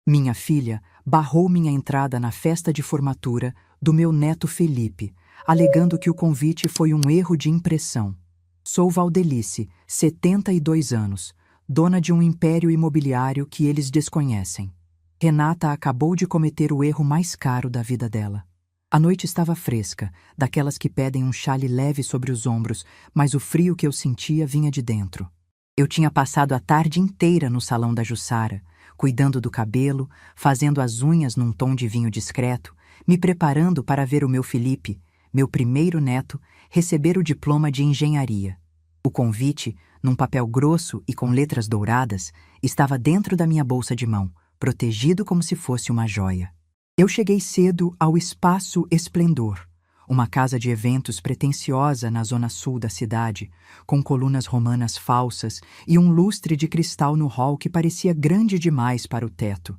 Minha filha barrou minha entrada na festa de formatura do meu neto Felipe, alegando que o convite foi um erro de impressão. Sou Valdelice, 72 anos, dona de um império imobiliário que eles desconhecem. Renata acabou de cometer o erro mais caro da vida dela. A noite estava fresca, daquelas que pedem um chale leve sobre os ombros, mas o frio que eu sentia vinha de dentro. Eu tinha passado a tarde inteira no salão da Jussara, cuidando do cabelo, fazendo as unhas num tom de vinho discreto, me preparando para ver o meu Felipe, meu primeiro neto, receber o diploma de engenharia. O convite, num papel grosso e com letras douradas, estava dentro da minha bolsa de mão, protegido como se fosse uma joia. Eu cheguei cedo ao Espaço Esplendor, uma casa de eventos pretensiosa na zona sul da cidade, com colunas romanas falsas e um lustre de cristal no hall que parecia grande demais para o teto.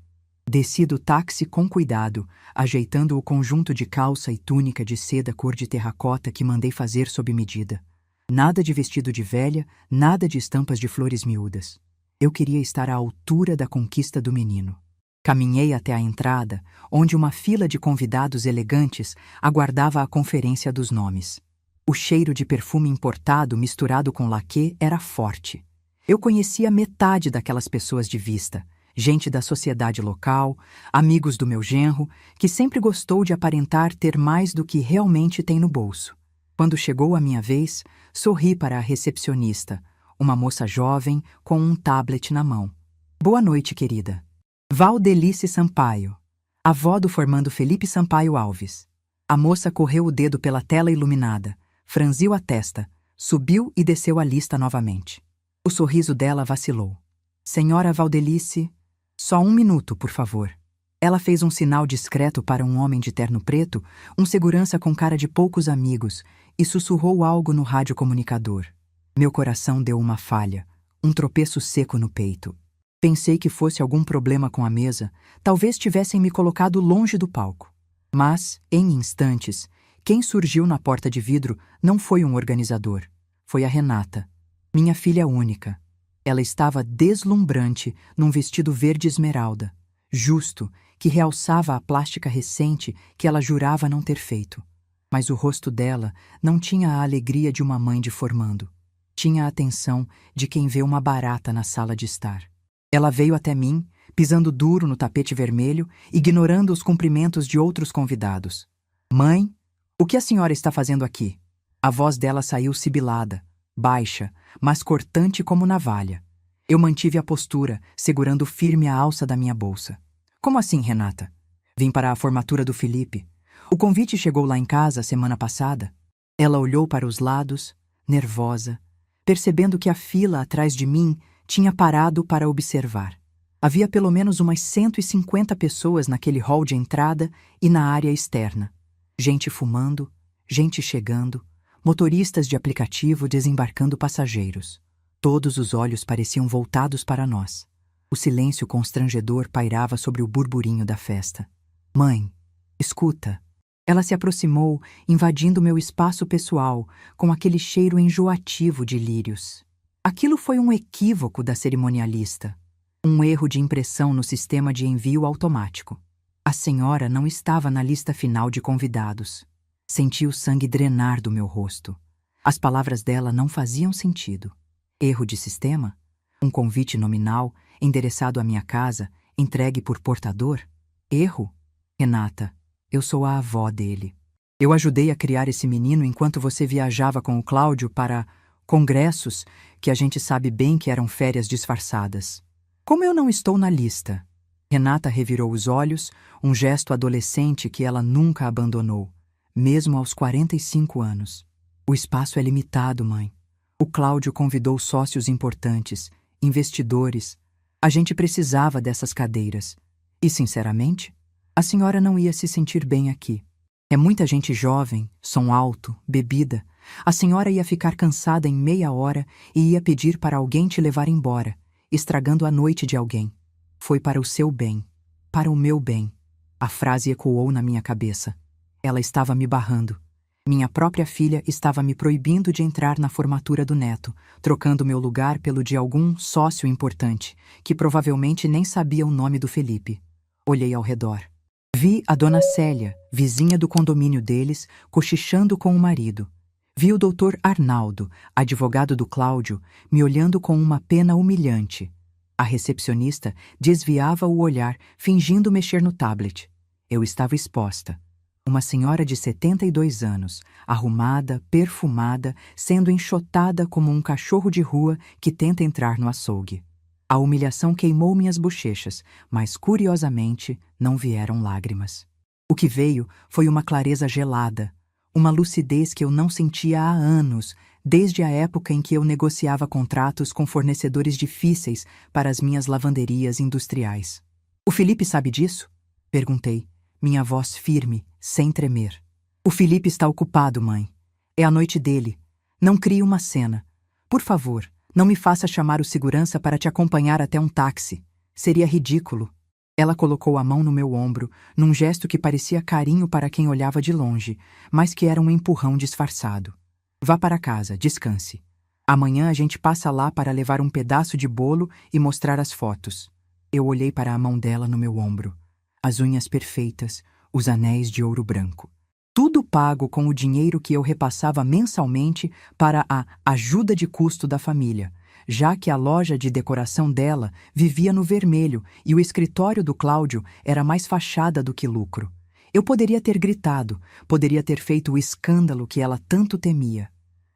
Desci do táxi com cuidado, ajeitando o conjunto de calça e túnica de seda cor de terracota que mandei fazer sob medida. Nada de vestido de velha, nada de estampas de flores miúdas. Eu queria estar à altura da conquista do menino. Caminhei até a entrada, onde uma fila de convidados elegantes aguardava a conferência dos nomes. O cheiro de perfume importado misturado com laquê era forte. Eu conhecia metade daquelas pessoas de vista, gente da sociedade local, amigos do meu genro, que sempre gostou de aparentar ter mais do que realmente tem no bolso. Quando chegou a minha vez, sorri para a recepcionista, uma moça jovem com um tablet na mão. Boa noite, querida. Valdelice Sampaio, avó do formando Felipe Sampaio Alves. A moça correu o dedo pela tela iluminada, franziu a testa, subiu e desceu a lista novamente. O sorriso dela vacilou. Senhora Valdelice, só 1 minuto, por favor. Ela fez um sinal discreto para um homem de terno preto, um segurança com cara de poucos amigos, e sussurrou algo no radiocomunicador. Meu coração deu uma falha, um tropeço seco no peito. Pensei que fosse algum problema com a mesa, talvez tivessem me colocado longe do palco. Mas, em instantes, quem surgiu na porta de vidro não foi um organizador. Foi a Renata, minha filha única. Ela estava deslumbrante num vestido verde esmeralda, justo, que realçava a plástica recente que ela jurava não ter feito. Mas o rosto dela não tinha a alegria de uma mãe de formando. Tinha a atenção de quem vê uma barata na sala de estar. Ela veio até mim, pisando duro no tapete vermelho, ignorando os cumprimentos de outros convidados. Mãe, o que a senhora está fazendo aqui? A voz dela saiu sibilada, baixa, mas cortante como navalha. Eu mantive a postura, segurando firme a alça da minha bolsa. Como assim, Renata? Vim para a formatura do Felipe. O convite chegou lá em casa semana passada. Ela olhou para os lados, nervosa, percebendo que a fila atrás de mim tinha parado para observar. Havia pelo menos umas 150 pessoas naquele hall de entrada e na área externa. Gente fumando, gente chegando, motoristas de aplicativo desembarcando passageiros. Todos os olhos pareciam voltados para nós. O silêncio constrangedor pairava sobre o burburinho da festa. Mãe, escuta. Ela se aproximou, invadindo meu espaço pessoal, com aquele cheiro enjoativo de lírios. Aquilo foi um equívoco da cerimonialista, um erro de impressão no sistema de envio automático. A senhora não estava na lista final de convidados. Senti o sangue drenar do meu rosto. As palavras dela não faziam sentido. Erro de sistema? Um convite nominal, endereçado à minha casa, entregue por portador? Erro? Renata, eu sou a avó dele. Eu ajudei a criar esse menino enquanto você viajava com o Cláudio para congressos que a gente sabe bem que eram férias disfarçadas. Como eu não estou na lista? Renata revirou os olhos, um gesto adolescente que ela nunca abandonou, mesmo aos 45 anos. O espaço é limitado, mãe. O Cláudio convidou sócios importantes, investidores. A gente precisava dessas cadeiras. E, sinceramente, a senhora não ia se sentir bem aqui. É muita gente jovem, som alto, bebida. A senhora ia ficar cansada em meia hora e ia pedir para alguém te levar embora, estragando a noite de alguém. Foi para o seu bem, para o meu bem. A frase ecoou na minha cabeça. Ela estava me barrando. Minha própria filha estava me proibindo de entrar na formatura do neto, trocando meu lugar pelo de algum sócio importante, que provavelmente nem sabia o nome do Felipe. Olhei ao redor. Vi a dona Célia, vizinha do condomínio deles, cochichando com o marido. Vi o doutor Arnaldo, advogado do Cláudio, me olhando com uma pena humilhante. A recepcionista desviava o olhar, fingindo mexer no tablet. Eu estava exposta. Uma senhora de 72 anos, arrumada, perfumada, sendo enxotada como um cachorro de rua que tenta entrar no açougue. A humilhação queimou minhas bochechas, mas, curiosamente, não vieram lágrimas. O que veio foi uma clareza gelada, uma lucidez que eu não sentia há anos, desde a época em que eu negociava contratos com fornecedores difíceis para as minhas lavanderias industriais. "O Felipe sabe disso?" perguntei, minha voz firme, sem tremer. "O Felipe está ocupado, mãe. É a noite dele. Não crie uma cena. Por favor, não me faça chamar o segurança para te acompanhar até um táxi. Seria ridículo." Ela colocou a mão no meu ombro, num gesto que parecia carinho para quem olhava de longe, mas que era um empurrão disfarçado. "Vá para casa, descanse. Amanhã a gente passa lá para levar um pedaço de bolo e mostrar as fotos." Eu olhei para a mão dela no meu ombro. As unhas perfeitas, os anéis de ouro branco. Tudo pago com o dinheiro que eu repassava mensalmente para a ajuda de custo da família, já que a loja de decoração dela vivia no vermelho e o escritório do Cláudio era mais fachada do que lucro. Eu poderia ter gritado, poderia ter feito o escândalo que ela tanto temia.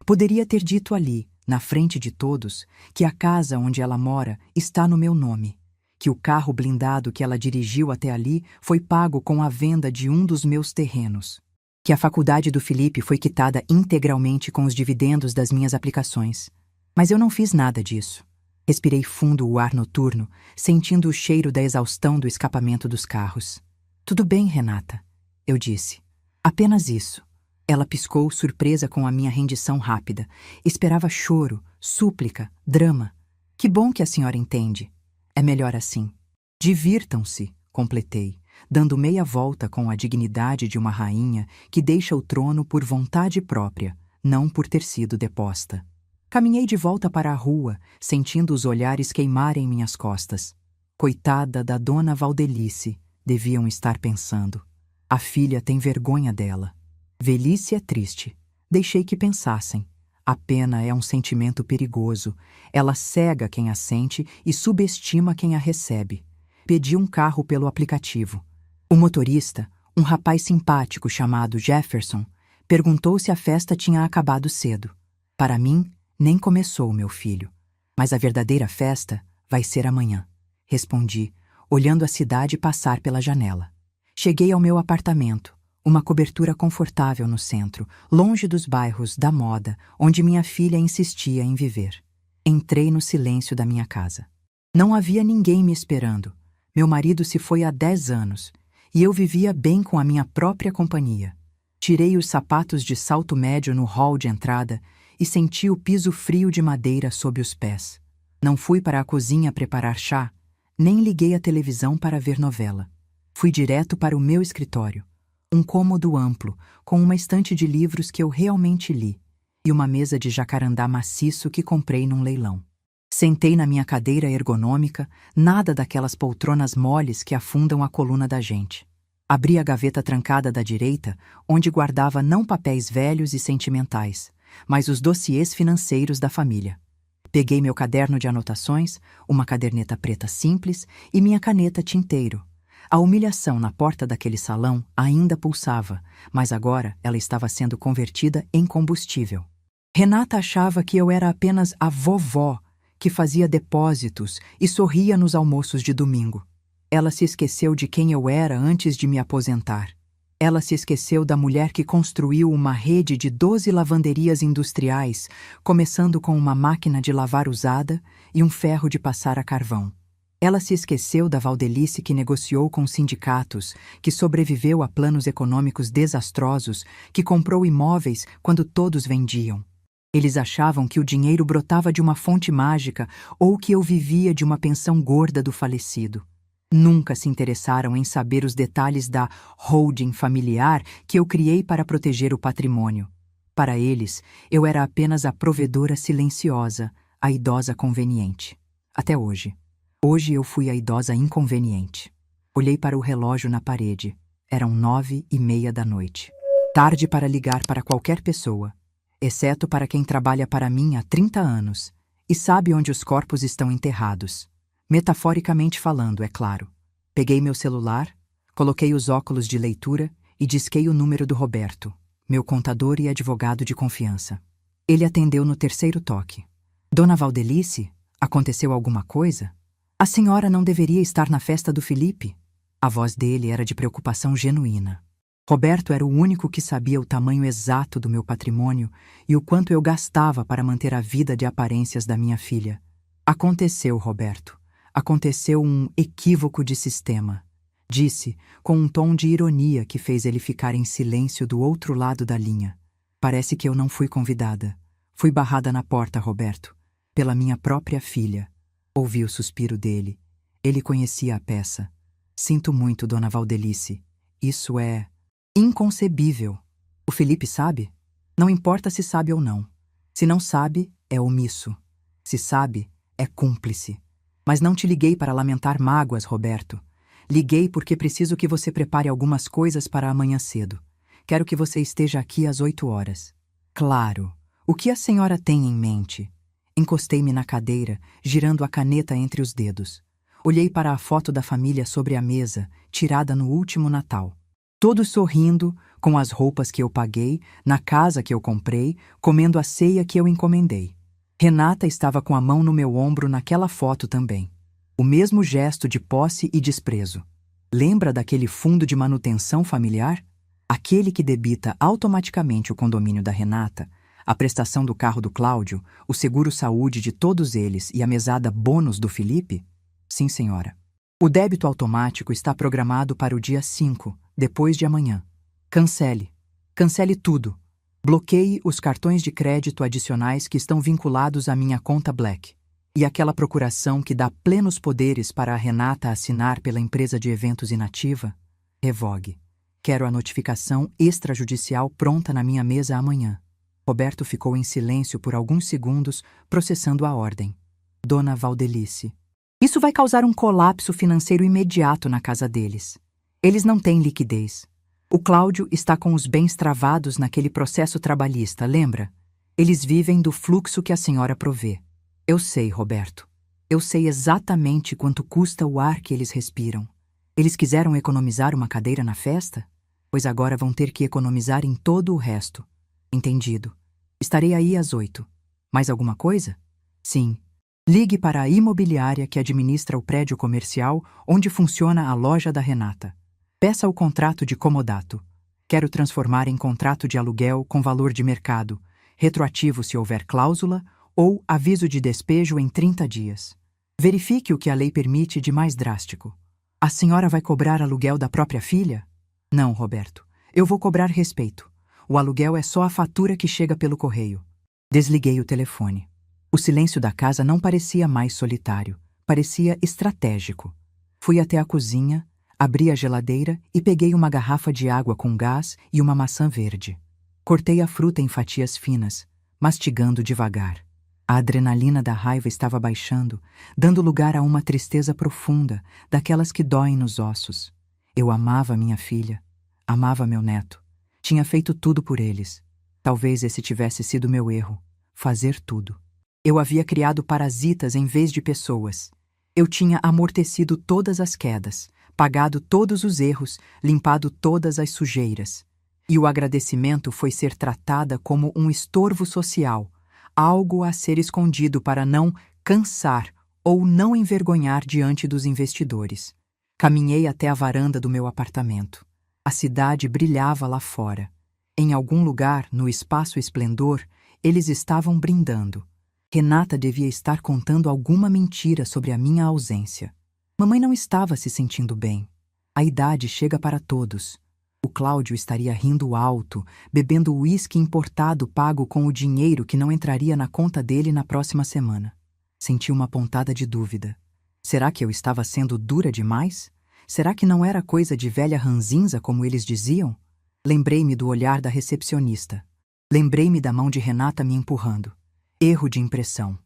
Poderia ter dito ali, na frente de todos, que a casa onde ela mora está no meu nome, que o carro blindado que ela dirigiu até ali foi pago com a venda de um dos meus terrenos, que a faculdade do Felipe foi quitada integralmente com os dividendos das minhas aplicações. Mas eu não fiz nada disso. Respirei fundo o ar noturno, sentindo o cheiro da exaustão do escapamento dos carros. "Tudo bem, Renata," eu disse. "Apenas isso." Ela piscou, surpresa com a minha rendição rápida. Esperava choro, súplica, drama. "Que bom que a senhora entende. É melhor assim." "Divirtam-se," completei, dando meia volta com a dignidade de uma rainha que deixa o trono por vontade própria, não por ter sido deposta. Caminhei de volta para a rua, sentindo os olhares queimarem minhas costas. Coitada da dona Valdelice, deviam estar pensando. A filha tem vergonha dela. Velhice é triste. Deixei que pensassem. A pena é um sentimento perigoso. Ela cega quem a sente e subestima quem a recebe. Pedi um carro pelo aplicativo. O motorista, um rapaz simpático chamado Jefferson, perguntou se a festa tinha acabado cedo. "Para mim, nem começou, meu filho. Mas a verdadeira festa vai ser amanhã", respondi, olhando a cidade passar pela janela. Cheguei ao meu apartamento, uma cobertura confortável no centro, longe dos bairros da moda, onde minha filha insistia em viver. Entrei no silêncio da minha casa. Não havia ninguém me esperando. Meu marido se foi há 10 anos, e eu vivia bem com a minha própria companhia. Tirei os sapatos de salto médio no hall de entrada e senti o piso frio de madeira sob os pés. Não fui para a cozinha preparar chá, nem liguei a televisão para ver novela. Fui direto para o meu escritório. Um cômodo amplo, com uma estante de livros que eu realmente li, e uma mesa de jacarandá maciço que comprei num leilão. Sentei na minha cadeira ergonômica, nada daquelas poltronas moles que afundam a coluna da gente. Abri a gaveta trancada da direita, onde guardava não papéis velhos e sentimentais, mas os dossiês financeiros da família. Peguei meu caderno de anotações, uma caderneta preta simples e minha caneta tinteiro. A humilhação na porta daquele salão ainda pulsava, mas agora ela estava sendo convertida em combustível. Renata achava que eu era apenas a vovó que fazia depósitos e sorria nos almoços de domingo. Ela se esqueceu de quem eu era antes de me aposentar. Ela se esqueceu da mulher que construiu uma rede de 12 lavanderias industriais, começando com uma máquina de lavar usada e um ferro de passar a carvão. Ela se esqueceu da Valdelice que negociou com sindicatos, que sobreviveu a planos econômicos desastrosos, que comprou imóveis quando todos vendiam. Eles achavam que o dinheiro brotava de uma fonte mágica ou que eu vivia de uma pensão gorda do falecido. Nunca se interessaram em saber os detalhes da holding familiar que eu criei para proteger o patrimônio. Para eles, eu era apenas a provedora silenciosa, a idosa conveniente. Até hoje. Hoje eu fui a idosa inconveniente. Olhei para o relógio na parede. Eram 9:30 da noite. Tarde para ligar para qualquer pessoa, exceto para quem trabalha para mim há 30 anos e sabe onde os corpos estão enterrados. Metaforicamente falando, é claro. Peguei meu celular, coloquei os óculos de leitura e disquei o número do Roberto, meu contador e advogado de confiança. Ele atendeu no terceiro toque. Dona Valdelice, aconteceu alguma coisa? A senhora não deveria estar na festa do Felipe? A voz dele era de preocupação genuína. Roberto era o único que sabia o tamanho exato do meu patrimônio e o quanto eu gastava para manter a vida de aparências da minha filha. Aconteceu, Roberto. Aconteceu um equívoco de sistema. Disse, com um tom de ironia que fez ele ficar em silêncio do outro lado da linha. Parece que eu não fui convidada. Fui barrada na porta, Roberto, pela minha própria filha. Ouvi o suspiro dele. Ele conhecia a peça. Sinto muito, Dona Valdelice. Isso é inconcebível. O Felipe sabe? Não importa se sabe ou não. Se não sabe, é omisso. Se sabe, é cúmplice. Mas não te liguei para lamentar mágoas, Roberto. Liguei porque preciso que você prepare algumas coisas para amanhã cedo. Quero que você esteja aqui às 8 horas. Claro. O que a senhora tem em mente? Encostei-me na cadeira, girando a caneta entre os dedos. Olhei para a foto da família sobre a mesa, tirada no último Natal. Todos sorrindo, com as roupas que eu paguei, na casa que eu comprei, comendo a ceia que eu encomendei. Renata estava com a mão no meu ombro naquela foto também. O mesmo gesto de posse e desprezo. Lembra daquele fundo de manutenção familiar? Aquele que debita automaticamente o condomínio da Renata, a prestação do carro do Cláudio, o seguro-saúde de todos eles e a mesada bônus do Felipe? Sim, senhora. O débito automático está programado para o dia 5, depois de amanhã. Cancele. Cancele tudo. Bloqueie os cartões de crédito adicionais que estão vinculados à minha conta Black. E aquela procuração que dá plenos poderes para a Renata assinar pela empresa de eventos inativa? Revogue. Quero a notificação extrajudicial pronta na minha mesa amanhã. Roberto ficou em silêncio por alguns segundos, processando a ordem. Dona Valdelice. Isso vai causar um colapso financeiro imediato na casa deles. Eles não têm liquidez. O Cláudio está com os bens travados naquele processo trabalhista, lembra? Eles vivem do fluxo que a senhora provê. Eu sei, Roberto. Eu sei exatamente quanto custa o ar que eles respiram. Eles quiseram economizar uma cadeira na festa? Pois agora vão ter que economizar em todo o resto. Entendido. Estarei aí às 8. Mais alguma coisa? Sim. Ligue para a imobiliária que administra o prédio comercial onde funciona a loja da Renata. Peça o contrato de comodato. Quero transformar em contrato de aluguel com valor de mercado, retroativo se houver cláusula, ou aviso de despejo em 30 dias. Verifique o que a lei permite de mais drástico. A senhora vai cobrar aluguel da própria filha? Não, Roberto. Eu vou cobrar respeito. O aluguel é só a fatura que chega pelo correio. Desliguei o telefone. O silêncio da casa não parecia mais solitário. Parecia estratégico. Fui até a cozinha, abri a geladeira e peguei uma garrafa de água com gás e uma maçã verde. Cortei a fruta em fatias finas, mastigando devagar. A adrenalina da raiva estava baixando, dando lugar a uma tristeza profunda, daquelas que doem nos ossos. Eu amava minha filha, amava meu neto. Tinha feito tudo por eles. Talvez esse tivesse sido meu erro, fazer tudo. Eu havia criado parasitas em vez de pessoas. Eu tinha amortecido todas as quedas, pagado todos os erros, limpado todas as sujeiras. E o agradecimento foi ser tratada como um estorvo social, algo a ser escondido para não cansar ou não envergonhar diante dos investidores. Caminhei até a varanda do meu apartamento. A cidade brilhava lá fora. Em algum lugar, no espaço esplendor, eles estavam brindando. Renata devia estar contando alguma mentira sobre a minha ausência. Mamãe não estava se sentindo bem. A idade chega para todos. O Cláudio estaria rindo alto, bebendo uísque importado pago com o dinheiro que não entraria na conta dele na próxima semana. Senti uma pontada de dúvida. Será que eu estava sendo dura demais? Será que não era coisa de velha ranzinza, como eles diziam? Lembrei-me do olhar da recepcionista. Lembrei-me da mão de Renata me empurrando. Erro de impressão.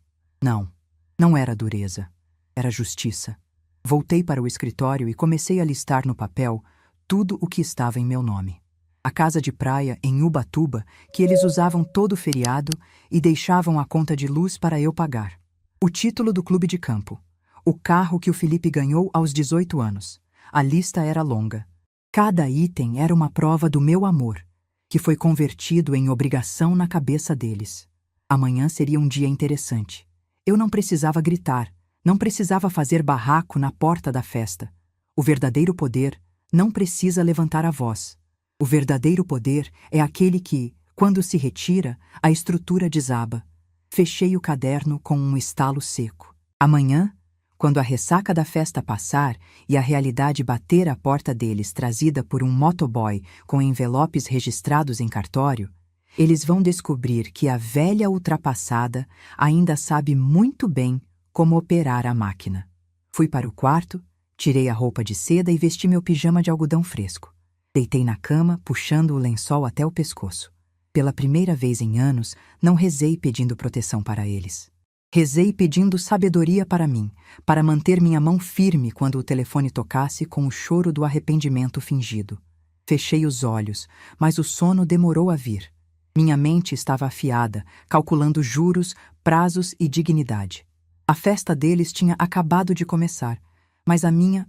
Não era dureza. Era justiça. Voltei para o escritório e comecei a listar no papel tudo o que estava em meu nome. A casa de praia em Ubatuba, que eles usavam todo feriado e deixavam a conta de luz para eu pagar. O título do clube de campo. O carro que o Felipe ganhou aos 18 anos. A lista era longa. Cada item era uma prova do meu amor, que foi convertido em obrigação na cabeça deles. Amanhã seria um dia interessante. Eu não precisava gritar, não precisava fazer barraco na porta da festa. O verdadeiro poder não precisa levantar a voz. O verdadeiro poder é aquele que, quando se retira, a estrutura desaba. Fechei o caderno com um estalo seco. Amanhã, quando a ressaca da festa passar e a realidade bater à porta deles trazida por um motoboy com envelopes registrados em cartório, eles vão descobrir que a velha ultrapassada ainda sabe muito bem como operar a máquina. Fui para o quarto, tirei a roupa de seda e vesti meu pijama de algodão fresco. Deitei na cama, puxando o lençol até o pescoço. Pela primeira vez em anos, não rezei pedindo proteção para eles. Rezei pedindo sabedoria para mim, para manter minha mão firme quando o telefone tocasse com o choro do arrependimento fingido. Fechei os olhos, mas o sono demorou a vir. Minha mente estava afiada, calculando juros, prazos e dignidade. A festa deles tinha acabado de começar, mas a minha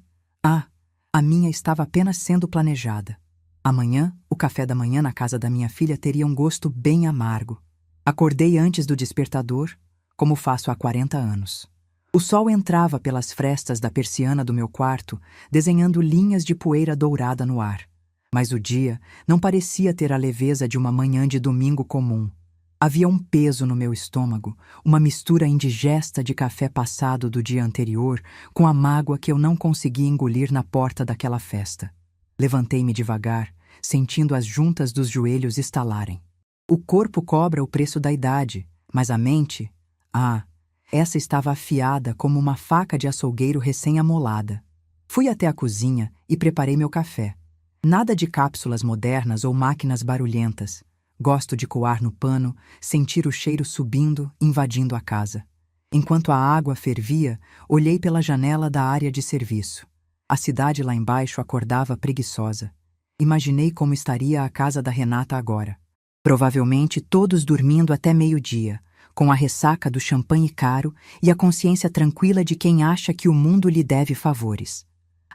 estava apenas sendo planejada. Amanhã, o café da manhã na casa da minha filha teria um gosto bem amargo. Acordei antes do despertador, como faço há 40 anos. O sol entrava pelas frestas da persiana do meu quarto, desenhando linhas de poeira dourada no ar. Mas o dia não parecia ter a leveza de uma manhã de domingo comum. Havia um peso no meu estômago, uma mistura indigesta de café passado do dia anterior com a mágoa que eu não conseguia engolir na porta daquela festa. Levantei-me devagar, sentindo as juntas dos joelhos estalarem. O corpo cobra o preço da idade, mas a mente... essa estava afiada como uma faca de açougueiro recém-amolada. Fui até a cozinha e preparei meu café. Nada de cápsulas modernas ou máquinas barulhentas. Gosto de coar no pano, sentir o cheiro subindo, invadindo a casa. Enquanto a água fervia, olhei pela janela da área de serviço. A cidade lá embaixo acordava preguiçosa. Imaginei como estaria a casa da Renata agora. Provavelmente todos dormindo até meio-dia, com a ressaca do champanhe caro e a consciência tranquila de quem acha que o mundo lhe deve favores.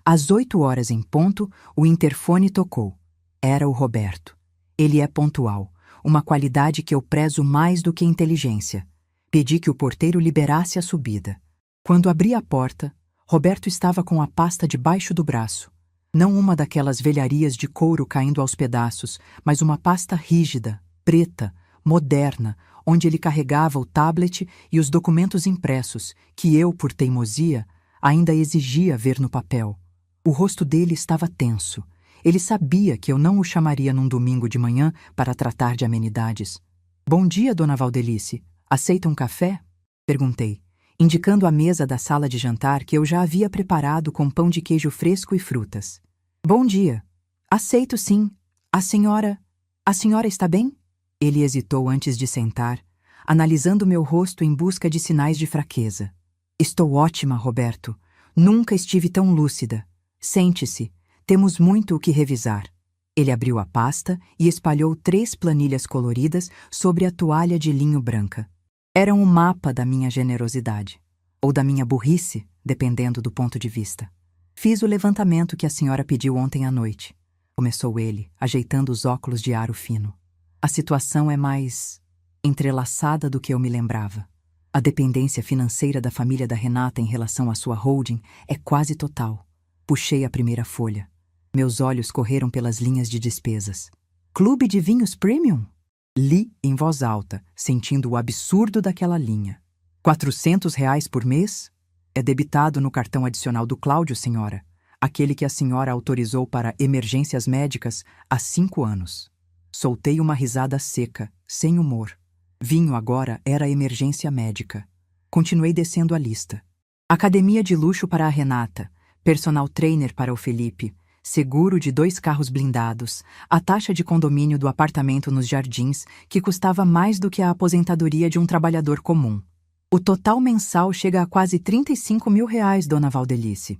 Às 8 horas em ponto, o interfone tocou. Era o Roberto. Ele é pontual, uma qualidade que eu prezo mais do que inteligência. Pedi que o porteiro liberasse a subida. Quando abri a porta, Roberto estava com a pasta debaixo do braço. Não uma daquelas velharias de couro caindo aos pedaços, mas uma pasta rígida, preta, moderna, onde ele carregava o tablet e os documentos impressos, que eu, por teimosia, ainda exigia ver no papel. O rosto dele estava tenso. Ele sabia que eu não o chamaria num domingo de manhã para tratar de amenidades. "Bom dia, dona Valdelice. Aceita um café?" Perguntei, indicando a mesa da sala de jantar que eu já havia preparado com pão de queijo fresco e frutas. "Bom dia. Aceito, sim. A senhora está bem?" Ele hesitou antes de sentar, analisando meu rosto em busca de sinais de fraqueza. "Estou ótima, Roberto. Nunca estive tão lúcida. Sente-se. Temos muito o que revisar." Ele abriu a pasta e espalhou 3 planilhas coloridas sobre a toalha de linho branca. Eram um mapa da minha generosidade, ou da minha burrice, dependendo do ponto de vista. "Fiz o levantamento que a senhora pediu ontem à noite", começou ele, ajeitando os óculos de aro fino. "A situação é mais entrelaçada do que eu me lembrava. A dependência financeira da família da Renata em relação à sua holding é quase total." Puxei a primeira folha. Meus olhos correram pelas linhas de despesas. "Clube de vinhos premium?" Li em voz alta, sentindo o absurdo daquela linha. R$ 400 por mês? É debitado no cartão adicional do Cláudio, senhora. Aquele que a senhora autorizou para emergências médicas há 5 anos. Soltei uma risada seca, sem humor. Vinho agora era emergência médica. Continuei descendo a lista. Academia de luxo para a Renata. Personal trainer para o Felipe. Seguro de 2 carros blindados, a taxa de condomínio do apartamento nos Jardins, que custava mais do que a aposentadoria de um trabalhador comum. O total mensal chega a quase R$ 35 mil, dona Valdelice.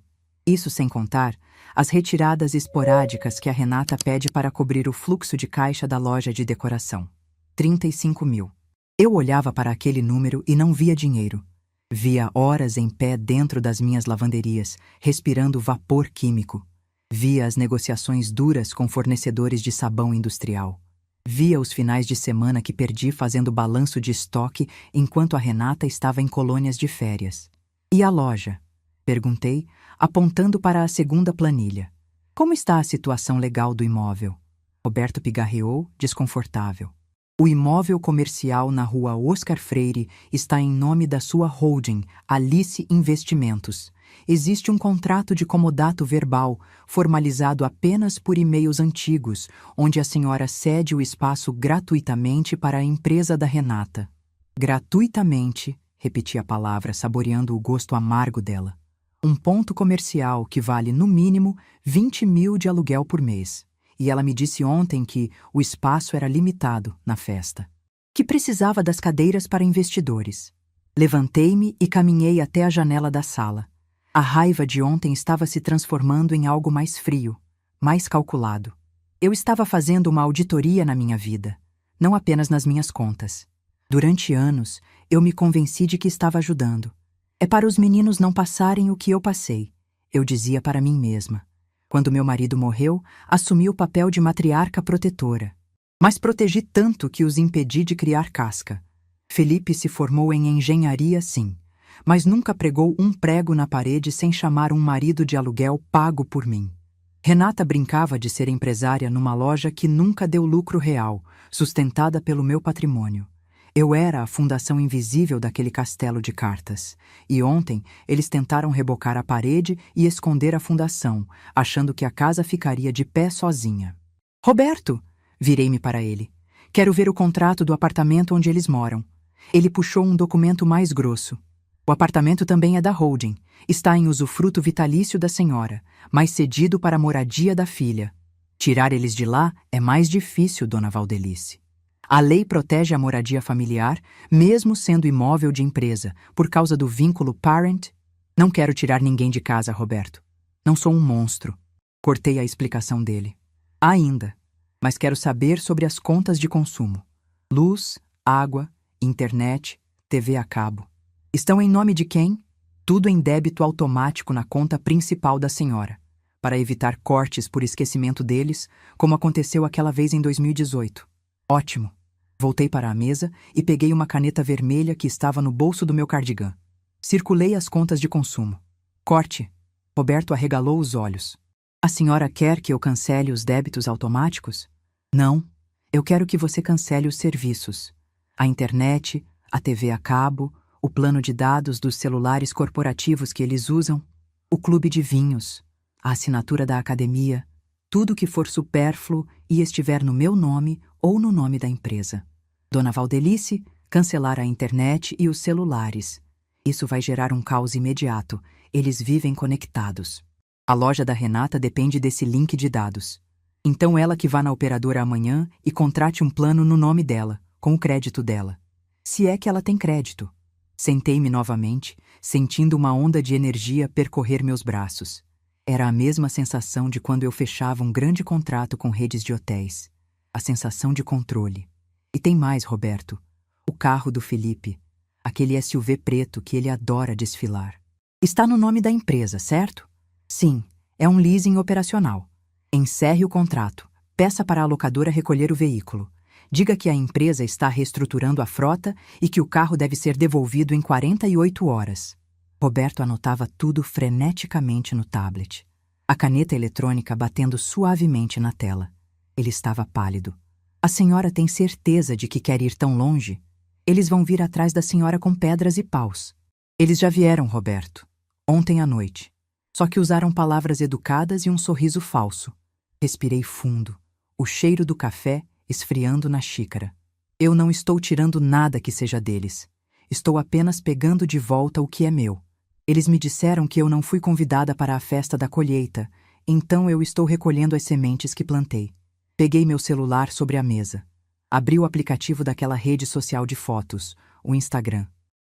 Isso sem contar as retiradas esporádicas que a Renata pede para cobrir o fluxo de caixa da loja de decoração. 35 mil. Eu olhava para aquele número e não via dinheiro. Via horas em pé dentro das minhas lavanderias, respirando vapor químico. Via as negociações duras com fornecedores de sabão industrial. Via os finais de semana que perdi fazendo balanço de estoque enquanto a Renata estava em colônias de férias. E a loja? Perguntei, apontando para a segunda planilha. Como está a situação legal do imóvel? Roberto pigarreou, desconfortável. O imóvel comercial na rua Oscar Freire está em nome da sua holding, Alice Investimentos. Existe um contrato de comodato verbal, formalizado apenas por e-mails antigos, onde a senhora cede o espaço gratuitamente para a empresa da Renata. Gratuitamente, repeti a palavra, saboreando o gosto amargo dela. Um ponto comercial que vale, no mínimo, 20 mil de aluguel por mês. E ela me disse ontem que o espaço era limitado na festa. Que precisava das cadeiras para investidores. Levantei-me e caminhei até a janela da sala. A raiva de ontem estava se transformando em algo mais frio, mais calculado. Eu estava fazendo uma auditoria na minha vida, não apenas nas minhas contas. Durante anos, eu me convenci de que estava ajudando. É para os meninos não passarem o que eu passei, eu dizia para mim mesma. Quando meu marido morreu, assumi o papel de matriarca protetora. Mas protegi tanto que os impedi de criar casca. Felipe se formou em engenharia, sim, mas nunca pregou um prego na parede sem chamar um marido de aluguel pago por mim. Renata brincava de ser empresária numa loja que nunca deu lucro real, sustentada pelo meu patrimônio. Eu era a fundação invisível daquele castelo de cartas. E ontem eles tentaram rebocar a parede e esconder a fundação, achando que a casa ficaria de pé sozinha. Roberto! Virei-me para ele. Quero ver o contrato do apartamento onde eles moram. Ele puxou um documento mais grosso. O apartamento também é da holding. Está em usufruto vitalício da senhora, mas cedido para a moradia da filha. Tirar eles de lá é mais difícil, dona Valdelice. A lei protege a moradia familiar, mesmo sendo imóvel de empresa, por causa do vínculo parent. Não quero tirar ninguém de casa, Roberto. Não sou um monstro. Cortei a explicação dele. Ainda. Mas quero saber sobre as contas de consumo. Luz, água, internet, TV a cabo. Estão em nome de quem? Tudo em débito automático na conta principal da senhora, para evitar cortes por esquecimento deles, como aconteceu aquela vez em 2018. Ótimo. Voltei para a mesa e peguei uma caneta vermelha que estava no bolso do meu cardigã. Circulei as contas de consumo. Corte. Roberto arregalou os olhos. A senhora quer que eu cancele os débitos automáticos? Não. Eu quero que você cancele os serviços. A internet, a TV a cabo, o plano de dados dos celulares corporativos que eles usam, o clube de vinhos, a assinatura da academia, tudo que for supérfluo e estiver no meu nome ou no nome da empresa. Dona Valdelice, cancelar a internet e os celulares. Isso vai gerar um caos imediato. Eles vivem conectados. A loja da Renata depende desse link de dados. Então ela que vá na operadora amanhã e contrate um plano no nome dela, com o crédito dela. Se é que ela tem crédito. Sentei-me novamente, sentindo uma onda de energia percorrer meus braços. Era a mesma sensação de quando eu fechava um grande contrato com redes de hotéis. A sensação de controle. E tem mais, Roberto. O carro do Felipe. Aquele SUV preto que ele adora desfilar. Está no nome da empresa, certo? Sim, é um leasing operacional. Encerre o contrato. Peça para a locadora recolher o veículo. Diga que a empresa está reestruturando a frota e que o carro deve ser devolvido em 48 horas. Roberto anotava tudo freneticamente no tablet. A caneta eletrônica batendo suavemente na tela. Ele estava pálido. A senhora tem certeza de que quer ir tão longe? Eles vão vir atrás da senhora com pedras e paus. Eles já vieram, Roberto. Ontem à noite. Só que usaram palavras educadas e um sorriso falso. Respirei fundo. O cheiro do café esfriando na xícara. Eu não estou tirando nada que seja deles. Estou apenas pegando de volta o que é meu. Eles me disseram que eu não fui convidada para a festa da colheita, então eu estou recolhendo as sementes que plantei. Peguei meu celular sobre a mesa. Abri o aplicativo daquela rede social de fotos, o Instagram.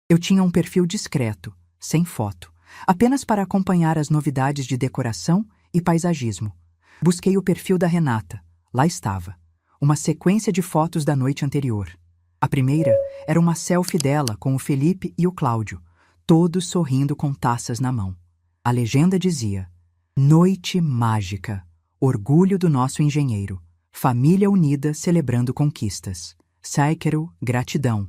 Eu tinha um perfil discreto, sem foto, apenas para acompanhar as novidades de decoração e paisagismo. Busquei o perfil da Renata. Lá estava. Uma sequência de fotos da noite anterior. A primeira era uma selfie dela com o Felipe e o Cláudio, todos sorrindo com taças na mão. A legenda dizia: Noite mágica, orgulho do nosso engenheiro, família unida celebrando conquistas. Sáicero, gratidão.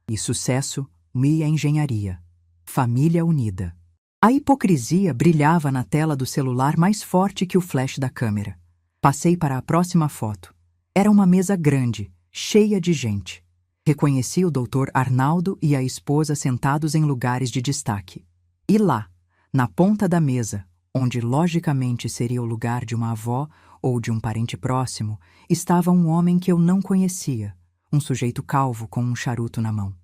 E sucesso, minha engenharia. Família unida. A hipocrisia brilhava na tela do celular mais forte que o flash da câmera. Passei para a próxima foto. Era uma mesa grande, cheia de gente. Reconheci o doutor Arnaldo e a esposa sentados em lugares de destaque. E lá, na ponta da mesa, onde logicamente seria o lugar de uma avó ou de um parente próximo, estava um homem que eu não conhecia, um sujeito calvo com um charuto na mão.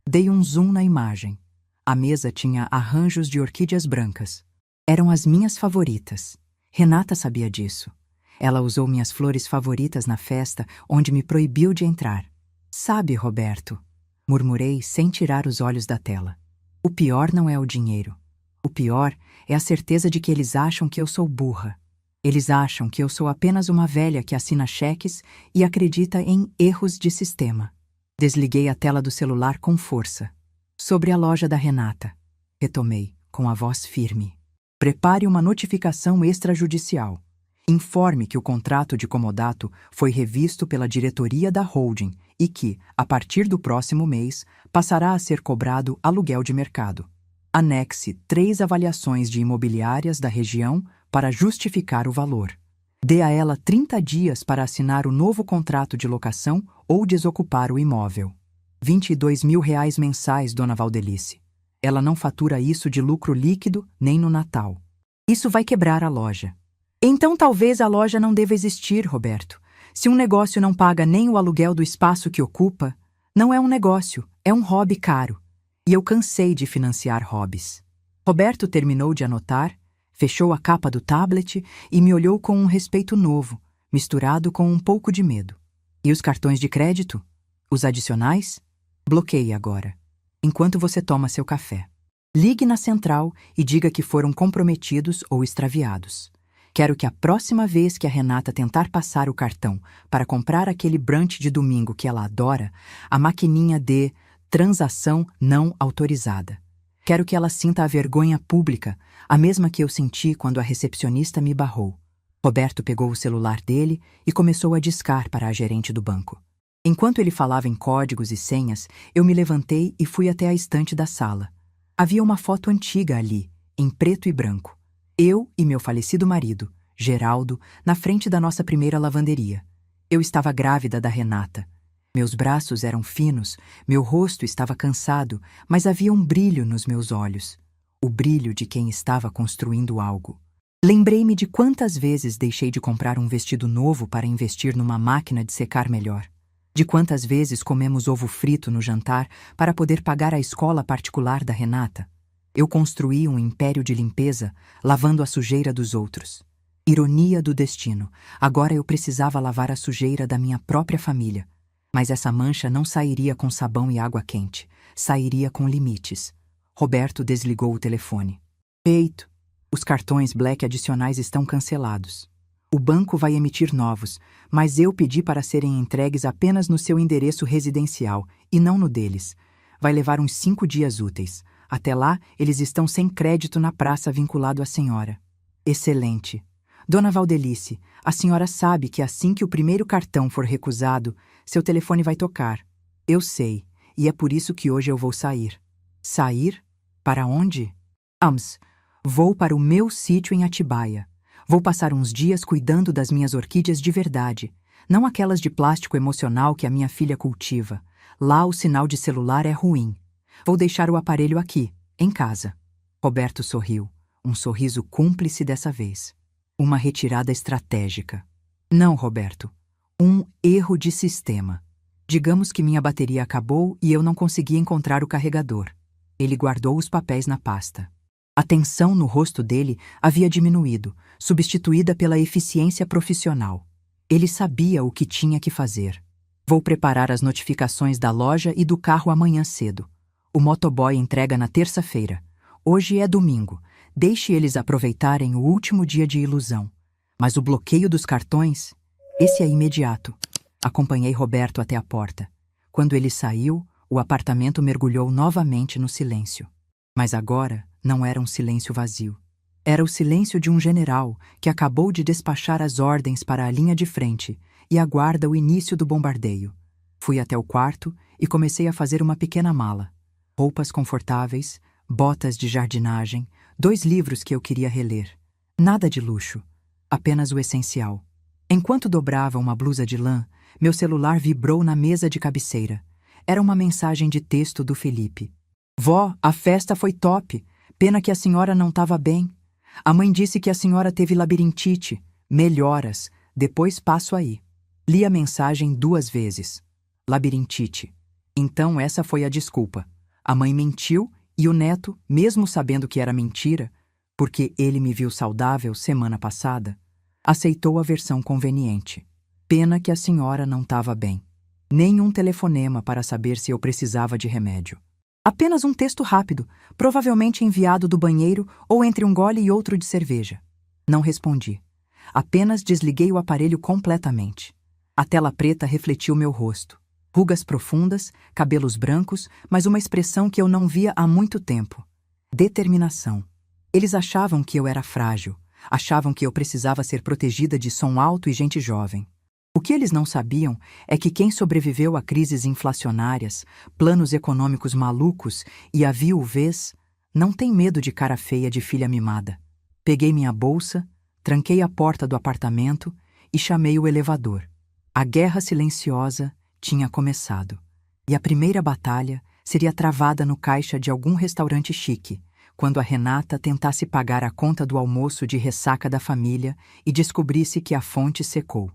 Dei um zoom na imagem. A mesa tinha arranjos de orquídeas brancas. Eram as minhas favoritas. Renata sabia disso. Ela usou minhas flores favoritas na festa, onde me proibiu de entrar. Sabe, Roberto, murmurei sem tirar os olhos da tela. O pior não é o dinheiro. O pior é a certeza de que eles acham que eu sou burra. Eles acham que eu sou apenas uma velha que assina cheques e acredita em erros de sistema. Desliguei a tela do celular com força. Sobre a loja da Renata. Retomei, com a voz firme. Prepare uma notificação extrajudicial. Informe que o contrato de comodato foi revisto pela diretoria da holding e que, a partir do próximo mês, passará a ser cobrado aluguel de mercado. Anexe 3 avaliações de imobiliárias da região para justificar o valor. Dê a ela 30 dias para assinar o novo contrato de locação ou desocupar o imóvel. R$22 mil mensais, dona Valdelice. Ela não fatura isso de lucro líquido nem no Natal. Isso vai quebrar a loja. Então talvez a loja não deva existir, Roberto. Se um negócio não paga nem o aluguel do espaço que ocupa, não é um negócio, é um hobby caro. E eu cansei de financiar hobbies. Roberto terminou de anotar, fechou a capa do tablet e me olhou com um respeito novo, misturado com um pouco de medo. E os cartões de crédito? Os adicionais? Bloqueie agora, enquanto você toma seu café. Ligue na central e diga que foram comprometidos ou extraviados. Quero que a próxima vez que a Renata tentar passar o cartão para comprar aquele brunch de domingo que ela adora, a maquininha dê transação não autorizada. Quero que ela sinta a vergonha pública, a mesma que eu senti quando a recepcionista me barrou. Roberto pegou o celular dele e começou a discar para a gerente do banco. Enquanto ele falava em códigos e senhas, eu me levantei e fui até a estante da sala. Havia uma foto antiga ali, em preto e branco. Eu e meu falecido marido, Geraldo, na frente da nossa primeira lavanderia. Eu estava grávida da Renata. Meus braços eram finos, meu rosto estava cansado, mas havia um brilho nos meus olhos. O brilho de quem estava construindo algo. Lembrei-me de quantas vezes deixei de comprar um vestido novo para investir numa máquina de secar melhor. De quantas vezes comemos ovo frito no jantar para poder pagar a escola particular da Renata. Eu construí um império de limpeza, lavando a sujeira dos outros. Ironia do destino. Agora eu precisava lavar a sujeira da minha própria família. Mas essa mancha não sairia com sabão e água quente. Sairia com limites. Roberto desligou o telefone. Feito. Os cartões Black adicionais estão cancelados. O banco vai emitir novos, mas eu pedi para serem entregues apenas no seu endereço residencial e não no deles. Vai levar uns 5 dias úteis. Até lá, eles estão sem crédito na praça vinculado à senhora. Excelente. Dona Valdelice, a senhora sabe que assim que o primeiro cartão for recusado, seu telefone vai tocar. Eu sei, e é por isso que hoje eu vou sair. Sair? Para onde? Vou para o meu sítio em Atibaia. Vou passar uns dias cuidando das minhas orquídeas de verdade, não aquelas de plástico emocional que a minha filha cultiva. Lá o sinal de celular é ruim. Vou deixar o aparelho aqui, em casa. Roberto sorriu, um sorriso cúmplice dessa vez. Uma retirada estratégica. Não, Roberto. Um erro de sistema. Digamos que minha bateria acabou e eu não consegui encontrar o carregador. Ele guardou os papéis na pasta. A tensão no rosto dele havia diminuído, substituída pela eficiência profissional. Ele sabia o que tinha que fazer. Vou preparar as notificações da loja e do carro amanhã cedo. O motoboy entrega na terça-feira. Hoje é domingo. Deixe eles aproveitarem o último dia de ilusão. Mas o bloqueio dos cartões, esse é imediato. Acompanhei Roberto até a porta. Quando ele saiu, o apartamento mergulhou novamente no silêncio. Mas agora não era um silêncio vazio. Era o silêncio de um general que acabou de despachar as ordens para a linha de frente e aguarda o início do bombardeio. Fui até o quarto e comecei a fazer uma pequena mala. Roupas confortáveis, botas de jardinagem, 2 livros que eu queria reler. Nada de luxo, apenas o essencial. Enquanto dobrava uma blusa de lã, meu celular vibrou na mesa de cabeceira. Era uma mensagem de texto do Felipe. Vó, a festa foi top. Pena que a senhora não estava bem. A mãe disse que a senhora teve labirintite. Melhoras. Depois passo aí. Li a mensagem 2 vezes. Labirintite. Então essa foi a desculpa. A mãe mentiu e o neto, mesmo sabendo que era mentira, porque ele me viu saudável semana passada, aceitou a versão conveniente. Pena que a senhora não estava bem. Nenhum telefonema para saber se eu precisava de remédio. Apenas um texto rápido, provavelmente enviado do banheiro ou entre um gole e outro de cerveja. Não respondi. Apenas desliguei o aparelho completamente. A tela preta refletiu meu rosto. Rugas profundas, cabelos brancos, mas uma expressão que eu não via há muito tempo. Determinação. Eles achavam que eu era frágil. Achavam que eu precisava ser protegida de som alto e gente jovem. O que eles não sabiam é que quem sobreviveu a crises inflacionárias, planos econômicos malucos e a viuvez não tem medo de cara feia de filha mimada. Peguei minha bolsa, tranquei a porta do apartamento e chamei o elevador. A guerra silenciosa tinha começado, e a primeira batalha seria travada no caixa de algum restaurante chique, quando a Renata tentasse pagar a conta do almoço de ressaca da família e descobrisse que a fonte secou.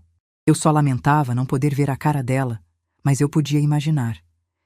Eu só lamentava não poder ver a cara dela, mas eu podia imaginar.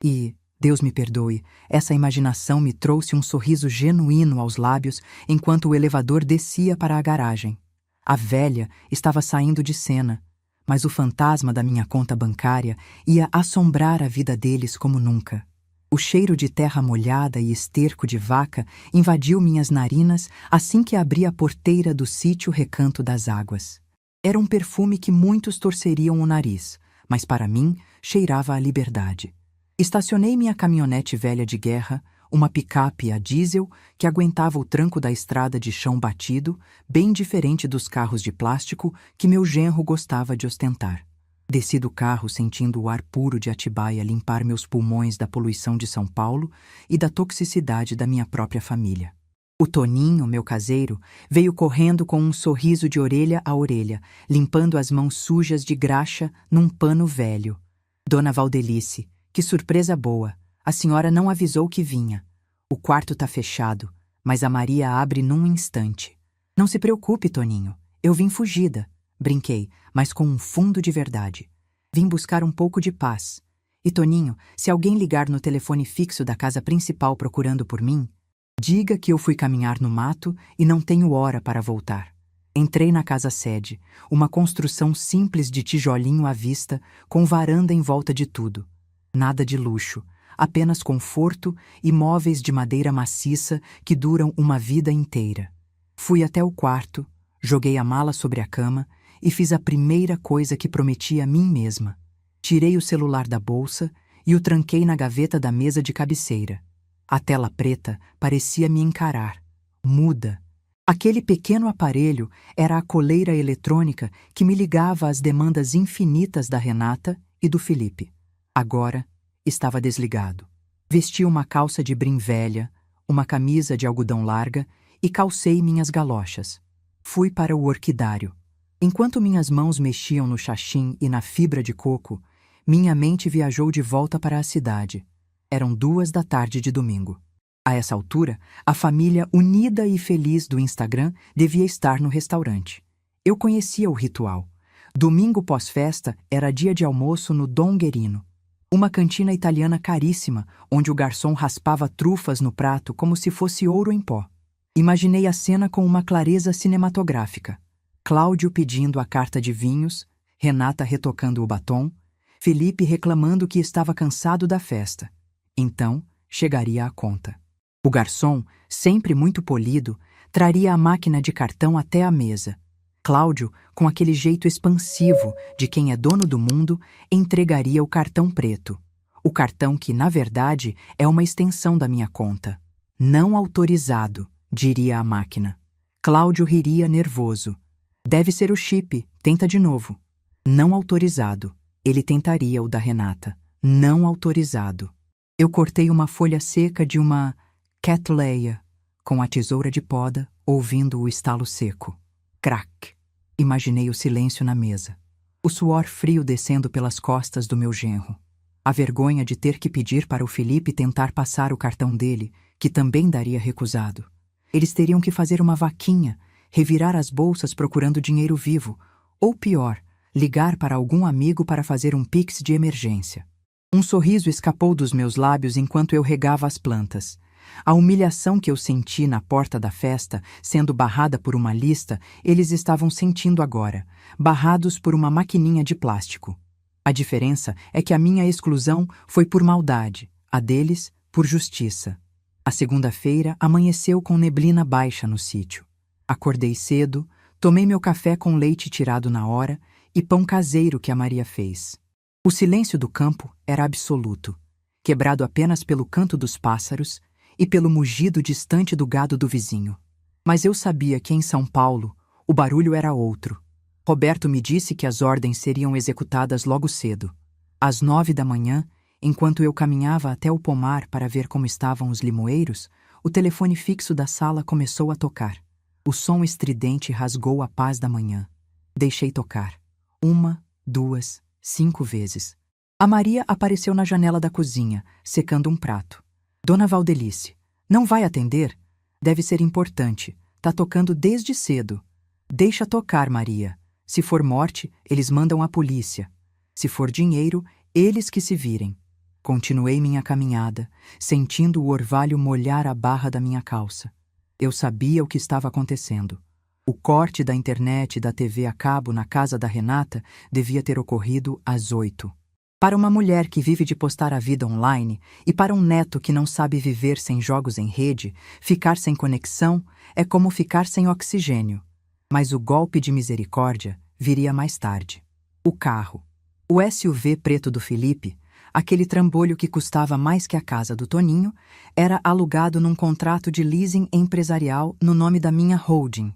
E, Deus me perdoe, essa imaginação me trouxe um sorriso genuíno aos lábios enquanto o elevador descia para a garagem. A velha estava saindo de cena, mas o fantasma da minha conta bancária ia assombrar a vida deles como nunca. O cheiro de terra molhada e esterco de vaca invadiu minhas narinas assim que abri a porteira do sítio Recanto das Águas. Era um perfume que muitos torceriam o nariz, mas para mim cheirava a liberdade. Estacionei minha caminhonete velha de guerra, uma picape a diesel que aguentava o tranco da estrada de chão batido, bem diferente dos carros de plástico que meu genro gostava de ostentar. Desci do carro sentindo o ar puro de Atibaia limpar meus pulmões da poluição de São Paulo e da toxicidade da minha própria família. O Toninho, meu caseiro, veio correndo com um sorriso de orelha a orelha, limpando as mãos sujas de graxa num pano velho. Dona Valdelice, que surpresa boa! A senhora não avisou que vinha. O quarto tá fechado, mas a Maria abre num instante. Não se preocupe, Toninho. Eu vim fugida. Brinquei, mas com um fundo de verdade. Vim buscar um pouco de paz. E, Toninho, se alguém ligar no telefone fixo da casa principal procurando por mim, diga que eu fui caminhar no mato e não tenho hora para voltar. Entrei na casa-sede, uma construção simples de tijolinho à vista, com varanda em volta de tudo. Nada de luxo. Apenas conforto e móveis de madeira maciça que duram uma vida inteira. Fui até o quarto, joguei a mala sobre a cama e fiz a primeira coisa que prometi a mim mesma. Tirei o celular da bolsa e o tranquei na gaveta da mesa de cabeceira. A tela preta parecia me encarar, muda. Aquele pequeno aparelho era a coleira eletrônica que me ligava às demandas infinitas da Renata e do Felipe. Agora, estava desligado. Vesti uma calça de brim velha, uma camisa de algodão larga e calcei minhas galochas. Fui para o orquidário. Enquanto minhas mãos mexiam no xaxim e na fibra de coco, minha mente viajou de volta para a cidade. Eram 2 da tarde de domingo. A essa altura, a família unida e feliz do Instagram devia estar no restaurante. Eu conhecia o ritual. Domingo pós-festa era dia de almoço no Dom Guerino. Uma cantina italiana caríssima, onde o garçom raspava trufas no prato como se fosse ouro em pó. Imaginei a cena com uma clareza cinematográfica. Cláudio pedindo a carta de vinhos, Renata retocando o batom, Felipe reclamando que estava cansado da festa. Então, chegaria a conta. O garçom, sempre muito polido, Traria a máquina de cartão até a mesa. Cláudio, com aquele jeito expansivo de quem é dono do mundo, entregaria o cartão preto. O cartão que, na verdade, é uma extensão da minha conta. Não autorizado, diria a máquina. Cláudio riria nervoso. Deve ser o chip, tenta de novo. Não autorizado. Ele tentaria o da Renata. Não autorizado. Eu cortei uma folha seca de uma Cattleya com a tesoura de poda, ouvindo o estalo seco. Crack! Imaginei o silêncio na mesa. O suor frio descendo pelas costas do meu genro. A vergonha de ter que pedir para o Felipe tentar passar o cartão dele, que também daria recusado. Eles teriam que fazer uma vaquinha, revirar as bolsas procurando dinheiro vivo, ou pior, ligar para algum amigo para fazer um pix de emergência. Um sorriso escapou dos meus lábios enquanto eu regava as plantas. A humilhação que eu senti na porta da festa, sendo barrada por uma lista, eles estavam sentindo agora, barrados por uma maquininha de plástico. A diferença é que a minha exclusão foi por maldade, a deles, por justiça. A segunda-feira amanheceu com neblina baixa no sítio. Acordei cedo, tomei meu café com leite tirado na hora e pão caseiro que a Maria fez. O silêncio do campo era absoluto, quebrado apenas pelo canto dos pássaros e pelo mugido distante do gado do vizinho. Mas eu sabia que em São Paulo o barulho era outro. Roberto me disse que as ordens seriam executadas logo cedo. Às 9 da manhã, enquanto eu caminhava até o pomar para ver como estavam os limoeiros, o telefone fixo da sala começou a tocar. O som estridente rasgou a paz da manhã. Deixei tocar. 1, 2, 5 vezes. A Maria apareceu na janela da cozinha, secando um prato. Dona Valdelice, não vai atender? Deve ser importante. Tá tocando desde cedo. Deixa tocar, Maria. Se for morte, eles mandam a polícia. Se for dinheiro, eles que se virem. Continuei minha caminhada, sentindo o orvalho molhar a barra da minha calça. Eu sabia o que estava acontecendo. O corte da internet e da TV a cabo na casa da Renata devia ter ocorrido às 8. Para uma mulher que vive de postar a vida online e para um neto que não sabe viver sem jogos em rede, ficar sem conexão é como ficar sem oxigênio. Mas o golpe de misericórdia viria mais tarde. O carro. O SUV preto do Felipe, aquele trambolho que custava mais que a casa do Toninho, era alugado num contrato de leasing empresarial no nome da minha holding.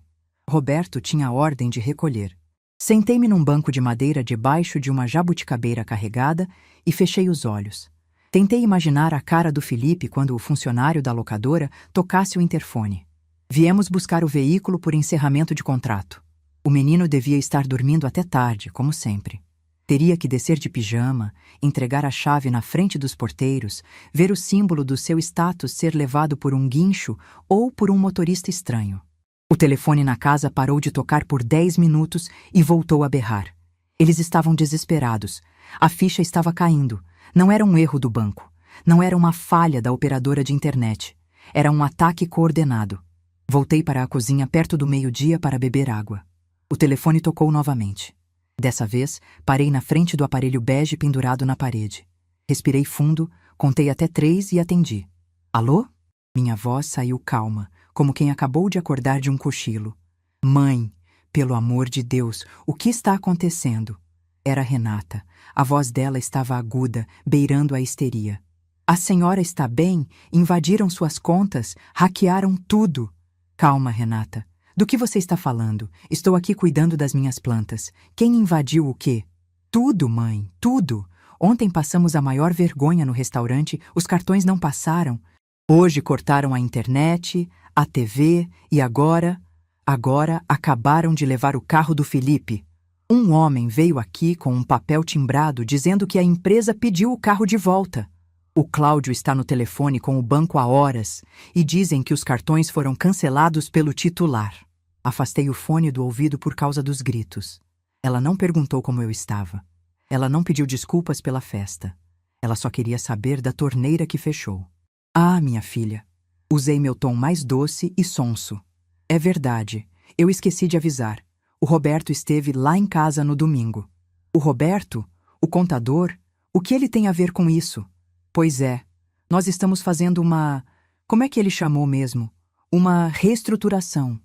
Roberto tinha ordem de recolher. Sentei-me num banco de madeira debaixo de uma jabuticabeira carregada e fechei os olhos. Tentei imaginar a cara do Felipe quando o funcionário da locadora tocasse o interfone. Viemos buscar o veículo por encerramento de contrato. O menino devia estar dormindo até tarde, como sempre. Teria que descer de pijama, entregar a chave na frente dos porteiros, ver o símbolo do seu status ser levado por um guincho ou por um motorista estranho. O telefone na casa parou de tocar por 10 minutos e voltou a berrar. Eles estavam desesperados. A ficha estava caindo. Não era um erro do banco. Não era uma falha da operadora de internet. Era um ataque coordenado. Voltei para a cozinha perto do meio-dia para beber água. O telefone tocou novamente. Dessa vez, parei na frente do aparelho bege pendurado na parede. Respirei fundo, contei até 3 e atendi. Alô? Minha voz saiu calma, como quem acabou de acordar de um cochilo. Mãe, pelo amor de Deus, o que está acontecendo? Era Renata. A voz dela estava aguda, beirando a histeria. A senhora está bem? Invadiram suas contas? Hackearam tudo. Calma, Renata. Do que você está falando? Estou aqui cuidando das minhas plantas. Quem invadiu o quê? Tudo, mãe, tudo. Ontem passamos a maior vergonha no restaurante, os cartões não passaram. Hoje cortaram a internet, a TV e agora acabaram de levar o carro do Felipe. Um homem veio aqui com um papel timbrado dizendo que a empresa pediu o carro de volta. O Cláudio está no telefone com o banco há horas e dizem que os cartões foram cancelados pelo titular. Afastei o fone do ouvido por causa dos gritos. Ela não perguntou como eu estava. Ela não pediu desculpas pela festa. Ela só queria saber da torneira que fechou. Ah, minha filha. Usei meu tom mais doce e sonso. É verdade, eu esqueci de avisar. O Roberto esteve lá em casa no domingo. O Roberto? O contador? O que ele tem a ver com isso? Pois é, nós estamos fazendo uma... Como é que ele chamou mesmo? Uma reestruturação.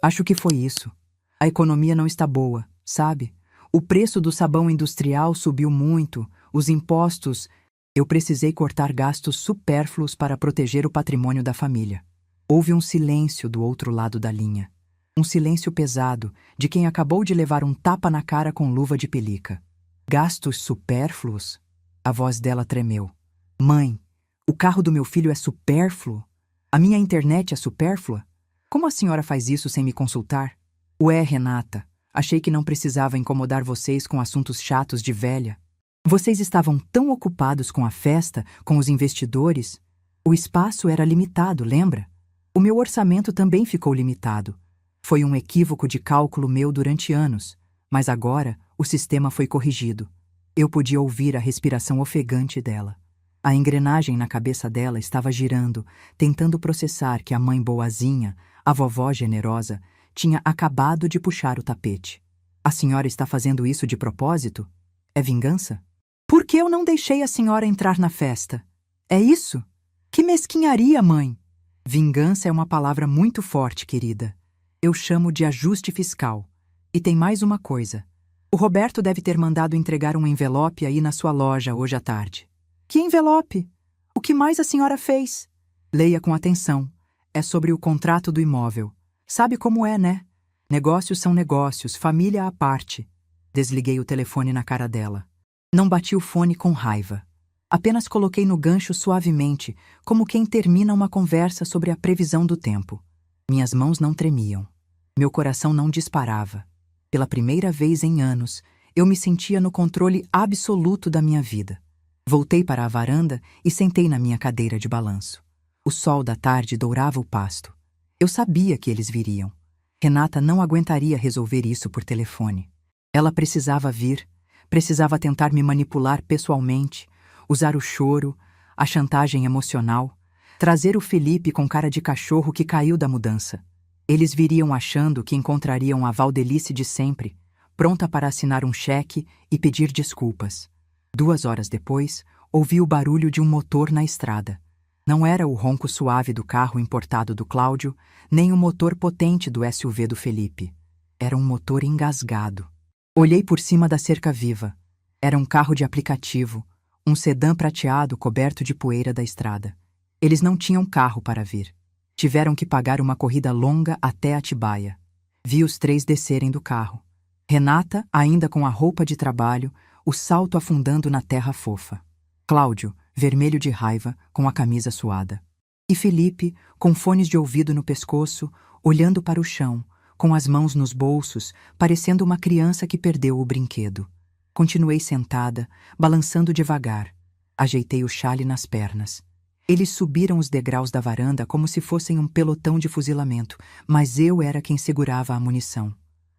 Acho que foi isso. A economia não está boa, sabe? O preço do sabão industrial subiu muito, os impostos. Eu precisei cortar gastos supérfluos para proteger o patrimônio da família. Houve um silêncio do outro lado da linha. Um silêncio pesado, de quem acabou de levar um tapa na cara com luva de pelica. Gastos supérfluos? A voz dela tremeu. Mãe, o carro do meu filho é supérfluo? A minha internet é supérflua? Como a senhora faz isso sem me consultar? Ué, Renata, achei que não precisava incomodar vocês com assuntos chatos de velha. Vocês estavam tão ocupados com a festa, com os investidores. O espaço era limitado, lembra? O meu orçamento também ficou limitado. Foi um equívoco de cálculo meu durante anos, mas agora o sistema foi corrigido. Eu podia ouvir a respiração ofegante dela. A engrenagem na cabeça dela estava girando, tentando processar que a mãe boazinha, a vovó generosa, tinha acabado de puxar o tapete. A senhora está fazendo isso de propósito? É vingança? Por que eu não deixei a senhora entrar na festa? É isso? Que mesquinharia, mãe! Vingança é uma palavra muito forte, querida. Eu chamo de ajuste fiscal. E tem mais uma coisa. O Roberto deve ter mandado entregar um envelope aí na sua loja hoje à tarde. Que envelope? O que mais a senhora fez? Leia com atenção. É sobre o contrato do imóvel. Sabe como é, né? Negócios são negócios, família à parte. Desliguei o telefone na cara dela. Não bati o fone com raiva. Apenas coloquei no gancho suavemente, como quem termina uma conversa sobre a previsão do tempo. Minhas mãos não tremiam. Meu coração não disparava. Pela primeira vez em anos, eu me sentia no controle absoluto da minha vida. Voltei para a varanda e sentei na minha cadeira de balanço. O sol da tarde dourava o pasto. Eu sabia que eles viriam. Renata não aguentaria resolver isso por telefone. Ela precisava vir, precisava tentar me manipular pessoalmente, usar o choro, a chantagem emocional, trazer o Felipe com cara de cachorro que caiu da mudança. Eles viriam achando que encontrariam a Valdelice de sempre, pronta para assinar um cheque e pedir desculpas. 2 horas depois, ouvi o barulho de um motor na estrada. Não era o ronco suave do carro importado do Cláudio, nem o motor potente do SUV do Felipe. Era um motor engasgado. Olhei por cima da cerca viva. Era um carro de aplicativo, um sedã prateado coberto de poeira da estrada. Eles não tinham carro para vir. Tiveram que pagar uma corrida longa até Atibaia. Vi os 3 descerem do carro. Renata, ainda com a roupa de trabalho, o salto afundando na terra fofa. Cláudio, vermelho de raiva, com a camisa suada. E Felipe, com fones de ouvido no pescoço, olhando para o chão, com as mãos nos bolsos, parecendo uma criança que perdeu o brinquedo. Continuei sentada, balançando devagar. Ajeitei o chale nas pernas. Eles subiram os degraus da varanda como se fossem um pelotão de fuzilamento, mas eu era quem segurava a munição.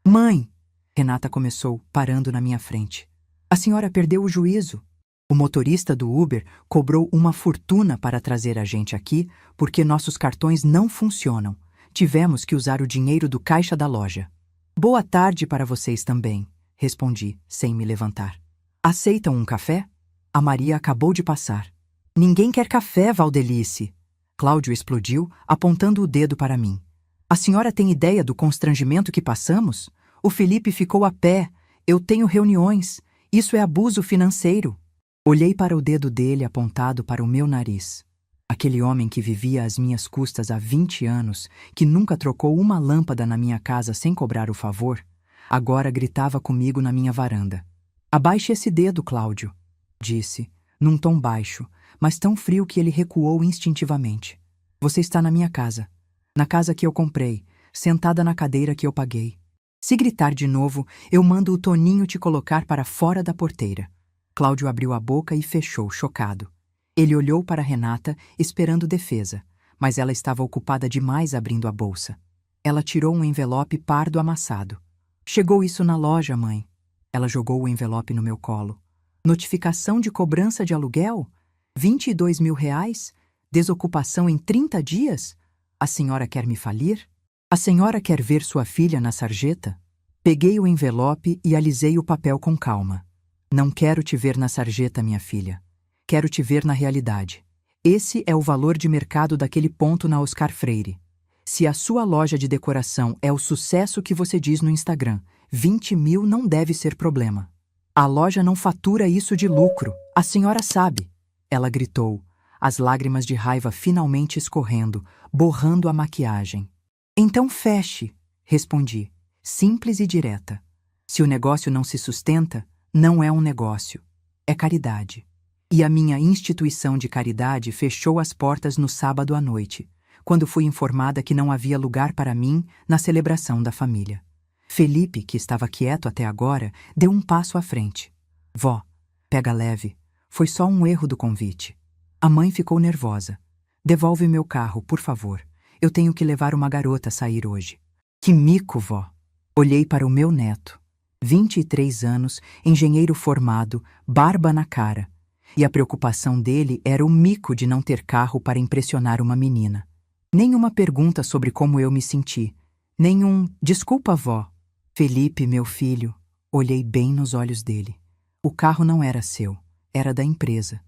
Mãe! Renata começou, parando na minha frente. A senhora perdeu o juízo. O motorista do Uber cobrou uma fortuna para trazer a gente aqui porque nossos cartões não funcionam. Tivemos que usar o dinheiro do caixa da loja. Boa tarde para vocês também, respondi, sem me levantar. Aceitam um café? A Maria acabou de passar. Ninguém quer café, Valdelice. Cláudio explodiu, apontando o dedo para mim. A senhora tem ideia do constrangimento que passamos? O Felipe ficou a pé. Eu tenho reuniões. Isso é abuso financeiro. Olhei para o dedo dele apontado para o meu nariz. Aquele homem que vivia às minhas custas há 20 anos, que nunca trocou uma lâmpada na minha casa sem cobrar o favor, agora gritava comigo na minha varanda. Abaixe esse dedo, Cláudio, disse, num tom baixo, mas tão frio que ele recuou instintivamente. Você está na minha casa. Na casa que eu comprei, sentada na cadeira que eu paguei. Se gritar de novo, eu mando o Toninho te colocar para fora da porteira. Cláudio abriu a boca e fechou, chocado. Ele olhou para Renata, esperando defesa, mas ela estava ocupada demais abrindo a bolsa. Ela tirou um envelope pardo amassado. Chegou isso na loja, mãe. Ela jogou o envelope no meu colo. Notificação de cobrança de aluguel? 22 mil reais? Desocupação em 30 dias? A senhora quer me falir? A senhora quer ver sua filha na sarjeta? Peguei o envelope e alisei o papel com calma. Não quero te ver na sarjeta, minha filha. Quero te ver na realidade. Esse é o valor de mercado daquele ponto na Oscar Freire. Se a sua loja de decoração é o sucesso que você diz no Instagram, 20 mil não deve ser problema. A loja não fatura isso de lucro, a senhora sabe. Ela gritou, as lágrimas de raiva finalmente escorrendo, borrando a maquiagem. Então feche, respondi, simples e direta. Se o negócio não se sustenta, não é um negócio, é caridade. E a minha instituição de caridade fechou as portas no sábado à noite, quando fui informada que não havia lugar para mim na celebração da família. Felipe, que estava quieto até agora, deu um passo à frente. Vó, pega leve, foi só um erro do convite. A mãe ficou nervosa. Devolve meu carro, por favor. Eu tenho que levar uma garota a sair hoje. Que mico, vó! Olhei para o meu neto. 23 anos, engenheiro formado, barba na cara. E a preocupação dele era o mico de não ter carro para impressionar uma menina. Nenhuma pergunta sobre como eu me senti. Nenhum desculpa, vó. Felipe, meu filho, olhei bem nos olhos dele. O carro não era seu, era da empresa.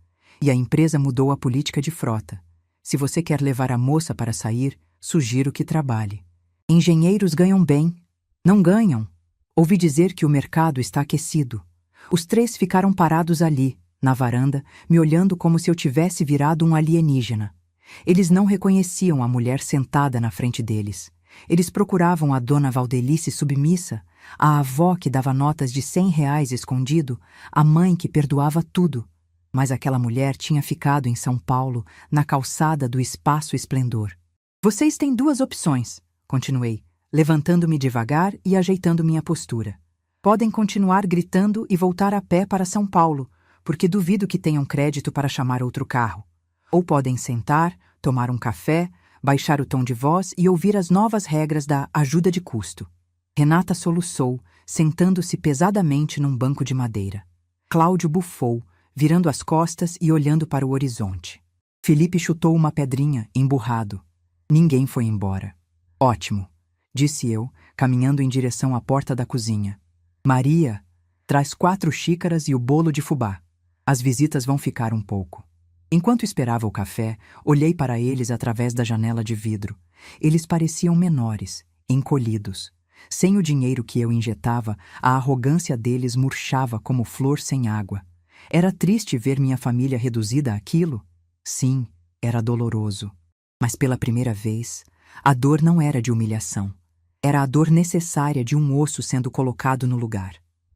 E a empresa mudou a política de frota. Se você quer levar a moça para sair, sugiro que trabalhe. Engenheiros ganham bem. Não ganham. Ouvi dizer que o mercado está aquecido. Os três ficaram parados ali, na varanda, me olhando como se eu tivesse virado um alienígena. Eles não reconheciam a mulher sentada na frente deles. Eles procuravam a dona Valdelice submissa, a avó que dava notas de R$ 100 escondido, a mãe que perdoava tudo. Mas aquela mulher tinha ficado em São Paulo, na calçada do Espaço Esplendor. Vocês têm duas opções, continuei, levantando-me devagar e ajeitando minha postura. Podem continuar gritando e voltar a pé para São Paulo, porque duvido que tenham crédito para chamar outro carro. Ou podem sentar, tomar um café, baixar o tom de voz e ouvir as novas regras da ajuda de custo. Renata soluçou, sentando-se pesadamente num banco de madeira. Cláudio bufou, virando as costas e olhando para o horizonte. Felipe chutou uma pedrinha, emburrado. Ninguém foi embora. Ótimo, disse eu, caminhando em direção à porta da cozinha. Maria, traz 4 xícaras e o bolo de fubá. As visitas vão ficar um pouco. Enquanto esperava o café, olhei para eles através da janela de vidro. Eles pareciam menores, encolhidos. Sem o dinheiro que eu injetava, a arrogância deles murchava como flor sem água. Era triste ver minha família reduzida àquilo? Sim, era doloroso. Mas pela primeira vez, a dor não era de humilhação. Era a dor necessária de um osso sendo colocado no lugar.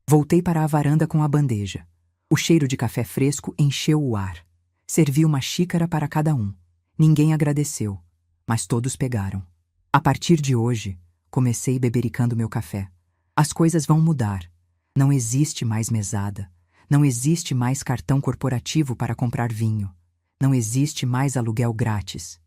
Voltei para a varanda com a bandeja. O cheiro de café fresco encheu o ar. Servi uma xícara para cada um. Ninguém agradeceu, mas todos pegaram. A partir de hoje, comecei bebericando meu café. As coisas vão mudar. Não existe mais mesada. Não existe mais cartão corporativo para comprar vinho. Não existe mais aluguel grátis.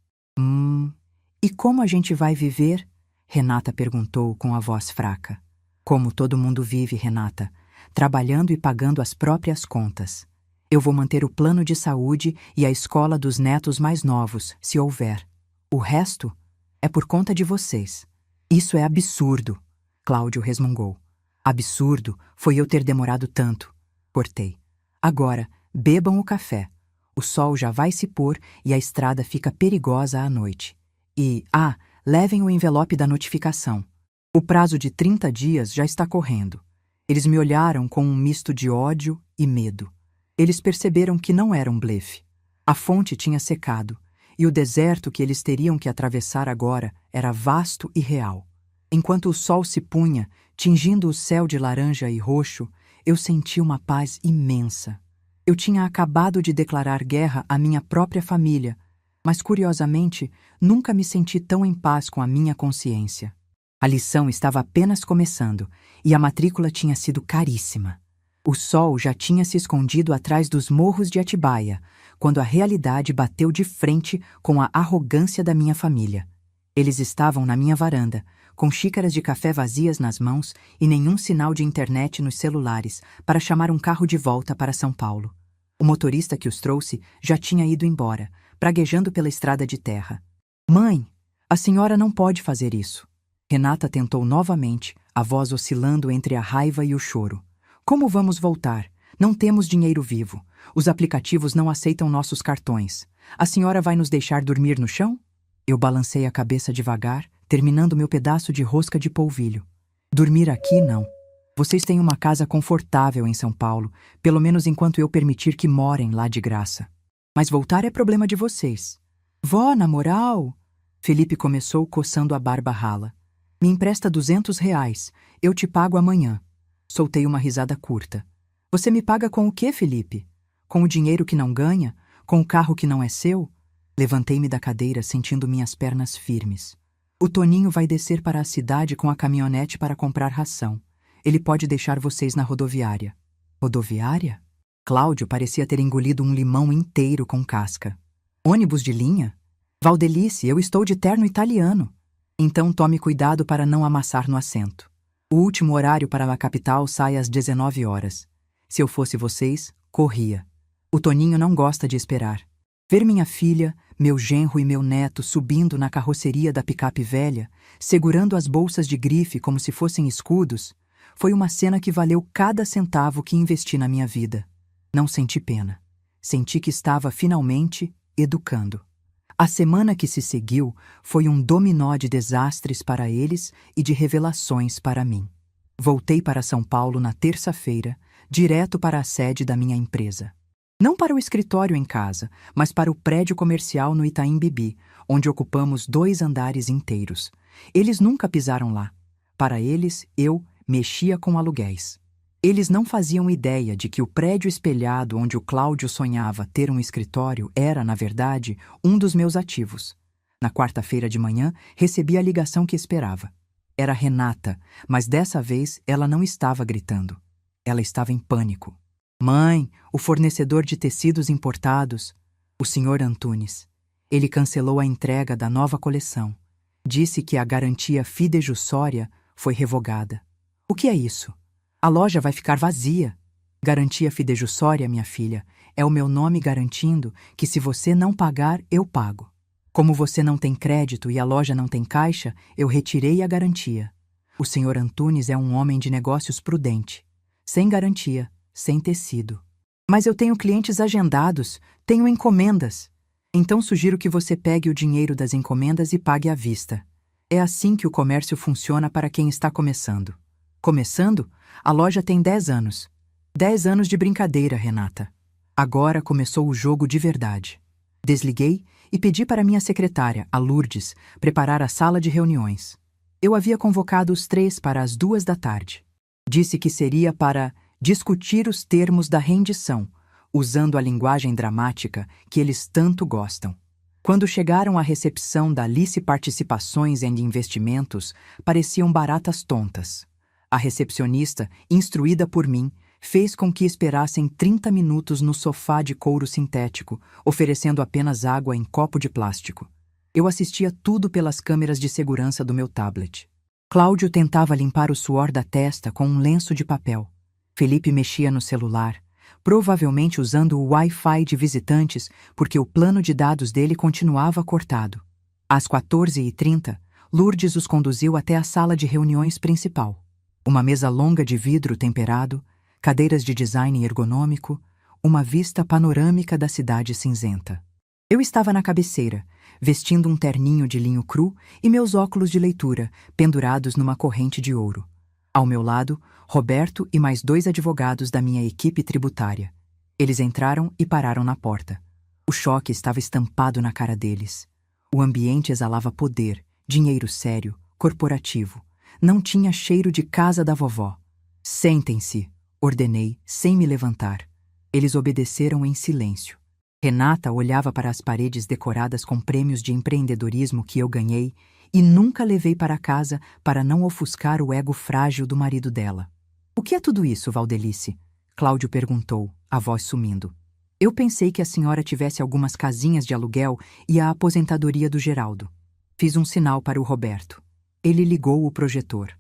E como a gente vai viver? Renata perguntou com a voz fraca. Como todo mundo vive, Renata, trabalhando e pagando as próprias contas. Eu vou manter o plano de saúde e a escola dos netos mais novos, se houver. O resto é por conta de vocês. Isso é absurdo, Cláudio resmungou. Absurdo foi eu ter demorado tanto. Cortei. Agora, bebam o café. O sol já vai se pôr e a estrada fica perigosa à noite. E, levem o envelope da notificação. O prazo de 30 dias já está correndo. Eles me olharam com um misto de ódio e medo. Eles perceberam que não era um blefe. A fonte tinha secado, e o deserto que eles teriam que atravessar agora era vasto e real. Enquanto o sol se punha, tingindo o céu de laranja e roxo, eu senti uma paz imensa. Eu tinha acabado de declarar guerra à minha própria família, mas, curiosamente, nunca me senti tão em paz com a minha consciência. A lição estava apenas começando, e a matrícula tinha sido caríssima. O sol já tinha se escondido atrás dos morros de Atibaia, quando a realidade bateu de frente com a arrogância da minha família. Eles estavam na minha varanda, com xícaras de café vazias nas mãos e nenhum sinal de internet nos celulares para chamar um carro de volta para São Paulo. O motorista que os trouxe já tinha ido embora, praguejando pela estrada de terra. Mãe, a senhora não pode fazer isso. Renata tentou novamente, a voz oscilando entre a raiva e o choro. Como vamos voltar? Não temos dinheiro vivo. Os aplicativos não aceitam nossos cartões. A senhora vai nos deixar dormir no chão? Eu balancei a cabeça devagar, terminando meu pedaço de rosca de polvilho. Dormir aqui, não. Vocês têm uma casa confortável em São Paulo, pelo menos enquanto eu permitir que morem lá de graça. Mas voltar é problema de vocês. Vó, na moral... Felipe começou coçando a barba rala. Me empresta R$ 200. Eu te pago amanhã. Soltei uma risada curta. Você me paga com o quê, Felipe? Com o dinheiro que não ganha? Com o carro que não é seu? Levantei-me da cadeira, sentindo minhas pernas firmes. O Toninho vai descer para a cidade com a caminhonete para comprar ração. Ele pode deixar vocês na rodoviária. Rodoviária? Cláudio parecia ter engolido um limão inteiro com casca. Ônibus de linha? Valdelice, eu estou de terno italiano. Então tome cuidado para não amassar no assento. O último horário para a capital sai às 19 horas. Se eu fosse vocês, corria. O Toninho não gosta de esperar. Ver minha filha, meu genro e meu neto subindo na carroceria da picape velha, segurando as bolsas de grife como se fossem escudos, foi uma cena que valeu cada centavo que investi na minha vida. Não senti pena. Senti que estava finalmente educando. A semana que se seguiu foi um dominó de desastres para eles e de revelações para mim. Voltei para São Paulo na terça-feira, direto para a sede da minha empresa. Não para o escritório em casa, mas para o prédio comercial no Itaim Bibi, onde ocupamos 2 andares inteiros. Eles nunca pisaram lá. Para eles, eu mexia com aluguéis. Eles não faziam ideia de que o prédio espelhado onde o Cláudio sonhava ter um escritório era, na verdade, um dos meus ativos. Na quarta-feira de manhã, recebi a ligação que esperava. Era Renata, mas dessa vez ela não estava gritando. Ela estava em pânico. Mãe, o fornecedor de tecidos importados, o Sr. Antunes. Ele cancelou a entrega da nova coleção. Disse que a garantia fidejussória foi revogada. O que é isso? A loja vai ficar vazia. Garantia fidejussória, minha filha, é o meu nome garantindo que se você não pagar, eu pago. Como você não tem crédito e a loja não tem caixa, eu retirei a garantia. O Sr. Antunes é um homem de negócios prudente. Sem garantia, sem tecido. Mas eu tenho clientes agendados, tenho encomendas. Então sugiro que você pegue o dinheiro das encomendas e pague à vista. É assim que o comércio funciona para quem está começando. Começando? A loja tem 10 anos. 10 anos de brincadeira, Renata. Agora começou o jogo de verdade. Desliguei e pedi para minha secretária, a Lourdes, preparar a sala de reuniões. Eu havia convocado os 3 para as 2 da tarde. Disse que seria para discutir os termos da rendição, usando a linguagem dramática que eles tanto gostam. Quando chegaram à recepção da Lice Participações e Investimentos, pareciam baratas tontas. A recepcionista, instruída por mim, fez com que esperassem 30 minutos no sofá de couro sintético, oferecendo apenas água em copo de plástico. Eu assistia tudo pelas câmeras de segurança do meu tablet. Cláudio tentava limpar o suor da testa com um lenço de papel. Felipe mexia no celular, provavelmente usando o Wi-Fi de visitantes, porque o plano de dados dele continuava cortado. Às 14h30, Lourdes os conduziu até a sala de reuniões principal. Uma mesa longa de vidro temperado, cadeiras de design ergonômico, uma vista panorâmica da cidade cinzenta. Eu estava na cabeceira, vestindo um terninho de linho cru e meus óculos de leitura, pendurados numa corrente de ouro. Ao meu lado, Roberto e mais 2 advogados da minha equipe tributária. Eles entraram e pararam na porta. O choque estava estampado na cara deles. O ambiente exalava poder, dinheiro sério, corporativo. Não tinha cheiro de casa da vovó. Sentem-se, ordenei, sem me levantar. Eles obedeceram em silêncio. Renata olhava para as paredes decoradas com prêmios de empreendedorismo que eu ganhei e nunca levei para casa para não ofuscar o ego frágil do marido dela. O que é tudo isso, Valdelice? Cláudio perguntou, a voz sumindo. Eu pensei que a senhora tivesse algumas casinhas de aluguel e a aposentadoria do Geraldo. Fiz um sinal para o Roberto. Ele ligou o projetor.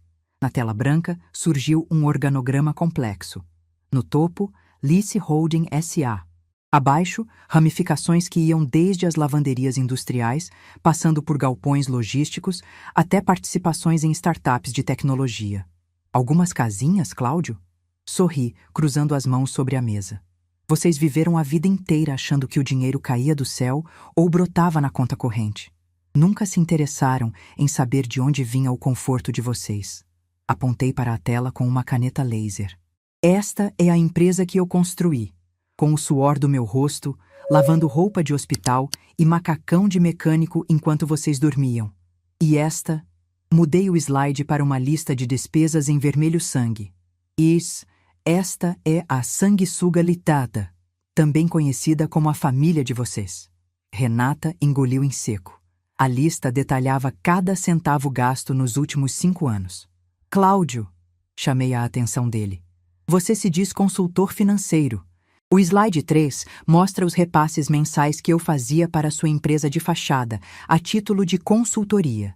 Na tela branca surgiu um organograma complexo. No topo, Lice Holding S.A. Abaixo, ramificações que iam desde as lavanderias industriais, passando por galpões logísticos, até participações em startups de tecnologia. Algumas casinhas, Cláudio? Sorri, cruzando as mãos sobre a mesa. Vocês viveram a vida inteira achando que o dinheiro caía do céu ou brotava na conta corrente. Nunca se interessaram em saber de onde vinha o conforto de vocês. Apontei para a tela com uma caneta laser. Esta é a empresa que eu construí, com o suor do meu rosto, lavando roupa de hospital e macacão de mecânico enquanto vocês dormiam. E esta... Mudei o slide para uma lista de despesas em vermelho sangue. Esta é a sanguessuga litada, também conhecida como a família de vocês. Renata engoliu em seco. A lista detalhava cada centavo gasto nos últimos 5 anos. Cláudio, chamei a atenção dele. Você se diz consultor financeiro. O slide 3 mostra os repasses mensais que eu fazia para sua empresa de fachada, a título de consultoria.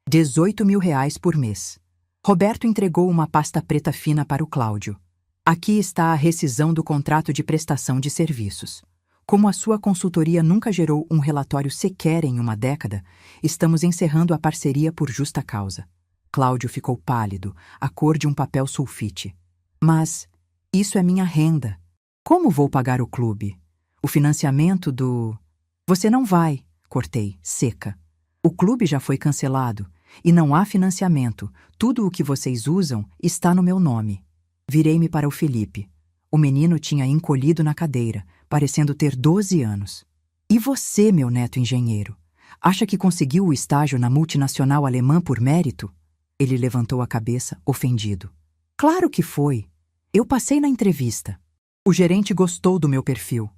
R$18.000 por mês. Roberto entregou uma pasta preta fina para o Cláudio. Aqui está a rescisão do contrato de prestação de serviços. Como a sua consultoria nunca gerou um relatório sequer em uma década, estamos encerrando a parceria por justa causa. Cláudio ficou pálido, a cor de um papel sulfite. Mas isso é minha renda. Como vou pagar o clube? O financiamento do... Você não vai, cortei, seca. O clube já foi cancelado. E não há financiamento. Tudo o que vocês usam está no meu nome. Virei-me para o Felipe. O menino tinha encolhido na cadeira, parecendo ter 12 anos. E você, meu neto engenheiro? Acha que conseguiu o estágio na multinacional alemã por mérito? Ele levantou a cabeça, ofendido. Claro que foi. Eu passei na entrevista. O gerente gostou do meu perfil.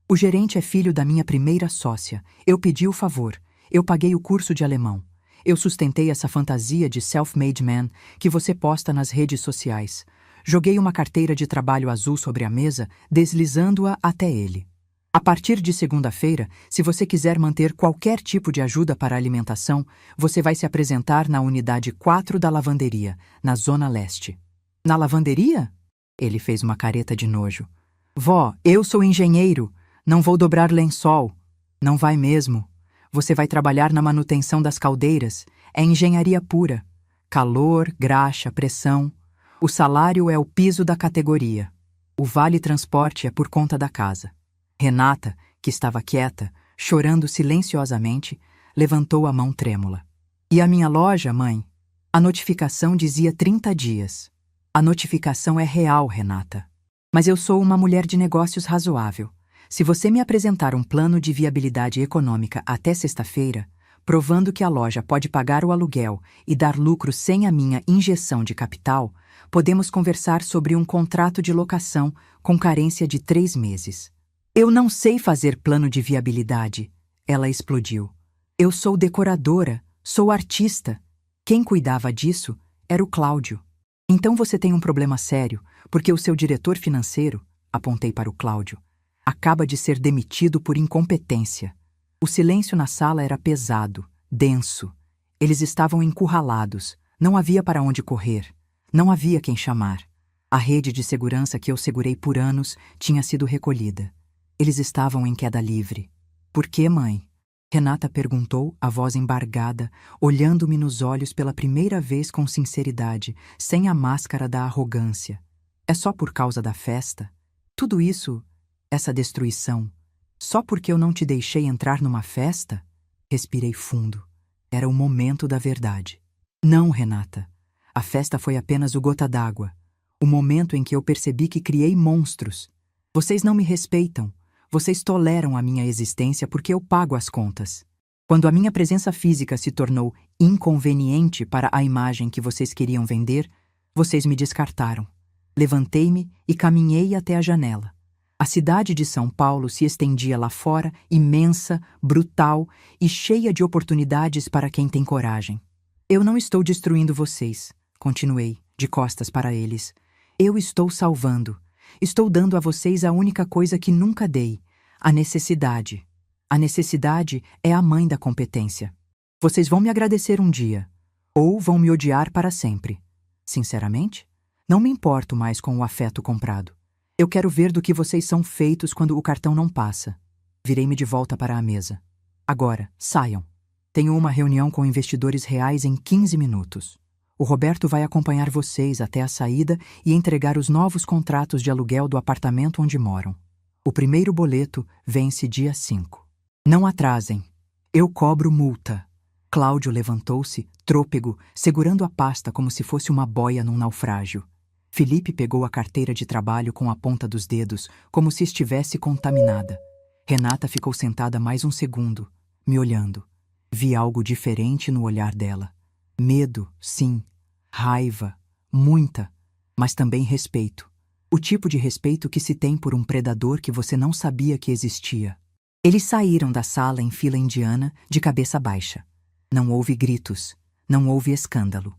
O gerente é filho da minha primeira sócia. Eu pedi o favor. Eu paguei o curso de alemão. Eu sustentei essa fantasia de self-made man que você posta nas redes sociais. Joguei uma carteira de trabalho azul sobre a mesa, deslizando-a até ele. A partir de segunda-feira, se você quiser manter qualquer tipo de ajuda para a alimentação, você vai se apresentar na unidade 4 da lavanderia, na Zona Leste. Na lavanderia? Ele fez uma careta de nojo. Vó, eu sou engenheiro. Não vou dobrar lençol. Não vai mesmo. Você vai trabalhar na manutenção das caldeiras. É engenharia pura. Calor, graxa, pressão. O salário é o piso da categoria. O vale-transporte é por conta da casa. Renata, que estava quieta, chorando silenciosamente, levantou a mão trêmula. E a minha loja, mãe? A notificação dizia 30 dias. A notificação é real, Renata. Mas eu sou uma mulher de negócios razoável. Se você me apresentar um plano de viabilidade econômica até sexta-feira, provando que a loja pode pagar o aluguel e dar lucro sem a minha injeção de capital, podemos conversar sobre um contrato de locação com carência de 3 meses. Eu não sei fazer plano de viabilidade, ela explodiu. Eu sou decoradora, sou artista. Quem cuidava disso era o Cláudio. Então você tem um problema sério, porque o seu diretor financeiro, apontei para o Cláudio, acaba de ser demitido por incompetência. O silêncio na sala era pesado, denso. Eles estavam encurralados. Não havia para onde correr. Não havia quem chamar. A rede de segurança que eu segurei por anos tinha sido recolhida. Eles estavam em queda livre. Por quê, mãe? Renata perguntou, a voz embargada, olhando-me nos olhos pela primeira vez com sinceridade, sem a máscara da arrogância. É só por causa da festa? Tudo isso... Essa destruição, só porque eu não te deixei entrar numa festa? Respirei fundo. Era o momento da verdade. Não, Renata. A festa foi apenas o gota d'água. O momento em que eu percebi que criei monstros. Vocês não me respeitam. Vocês toleram a minha existência porque eu pago as contas. Quando a minha presença física se tornou inconveniente para a imagem que vocês queriam vender, vocês me descartaram. Levantei-me e caminhei até a janela. A cidade de São Paulo se estendia lá fora, imensa, brutal e cheia de oportunidades para quem tem coragem. Eu não estou destruindo vocês, continuei, de costas para eles. Eu estou salvando. Estou dando a vocês a única coisa que nunca dei, a necessidade. A necessidade é a mãe da competência. Vocês vão me agradecer um dia, ou vão me odiar para sempre. Sinceramente, não me importo mais com o afeto comprado. Eu quero ver do que vocês são feitos quando o cartão não passa. Virei-me de volta para a mesa. Agora, saiam. Tenho uma reunião com investidores reais em 15 minutos. O Roberto vai acompanhar vocês até a saída e entregar os novos contratos de aluguel do apartamento onde moram. O primeiro boleto vence dia 5. Não atrasem. Eu cobro multa. Cláudio levantou-se, trôpego, segurando a pasta como se fosse uma boia num naufrágio. Felipe pegou a carteira de trabalho com a ponta dos dedos, como se estivesse contaminada. Renata ficou sentada mais um segundo, me olhando. Vi algo diferente no olhar dela. Medo, sim. Raiva, muita, mas também respeito. O tipo de respeito que se tem por um predador que você não sabia que existia. Eles saíram da sala em fila indiana, de cabeça baixa. Não houve gritos, não houve escândalo.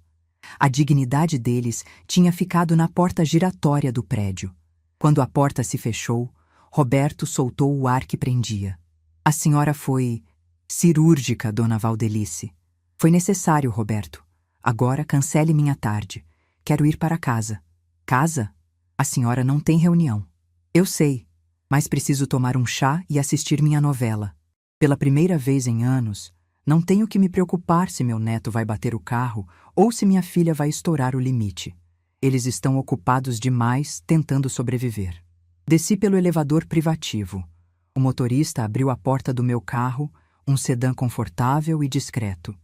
A dignidade deles tinha ficado na porta giratória do prédio. Quando a porta se fechou, Roberto soltou o ar que prendia. A senhora foi cirúrgica, dona Valdelice. Foi necessário, Roberto. Agora cancele minha tarde. Quero ir para casa. Casa? A senhora não tem reunião. Eu sei, mas preciso tomar um chá e assistir minha novela. Pela primeira vez em anos, não tenho que me preocupar se meu neto vai bater o carro ou se minha filha vai estourar o limite. Eles estão ocupados demais tentando sobreviver. Desci pelo elevador privativo. O motorista abriu a porta do meu carro, um sedã confortável e discreto.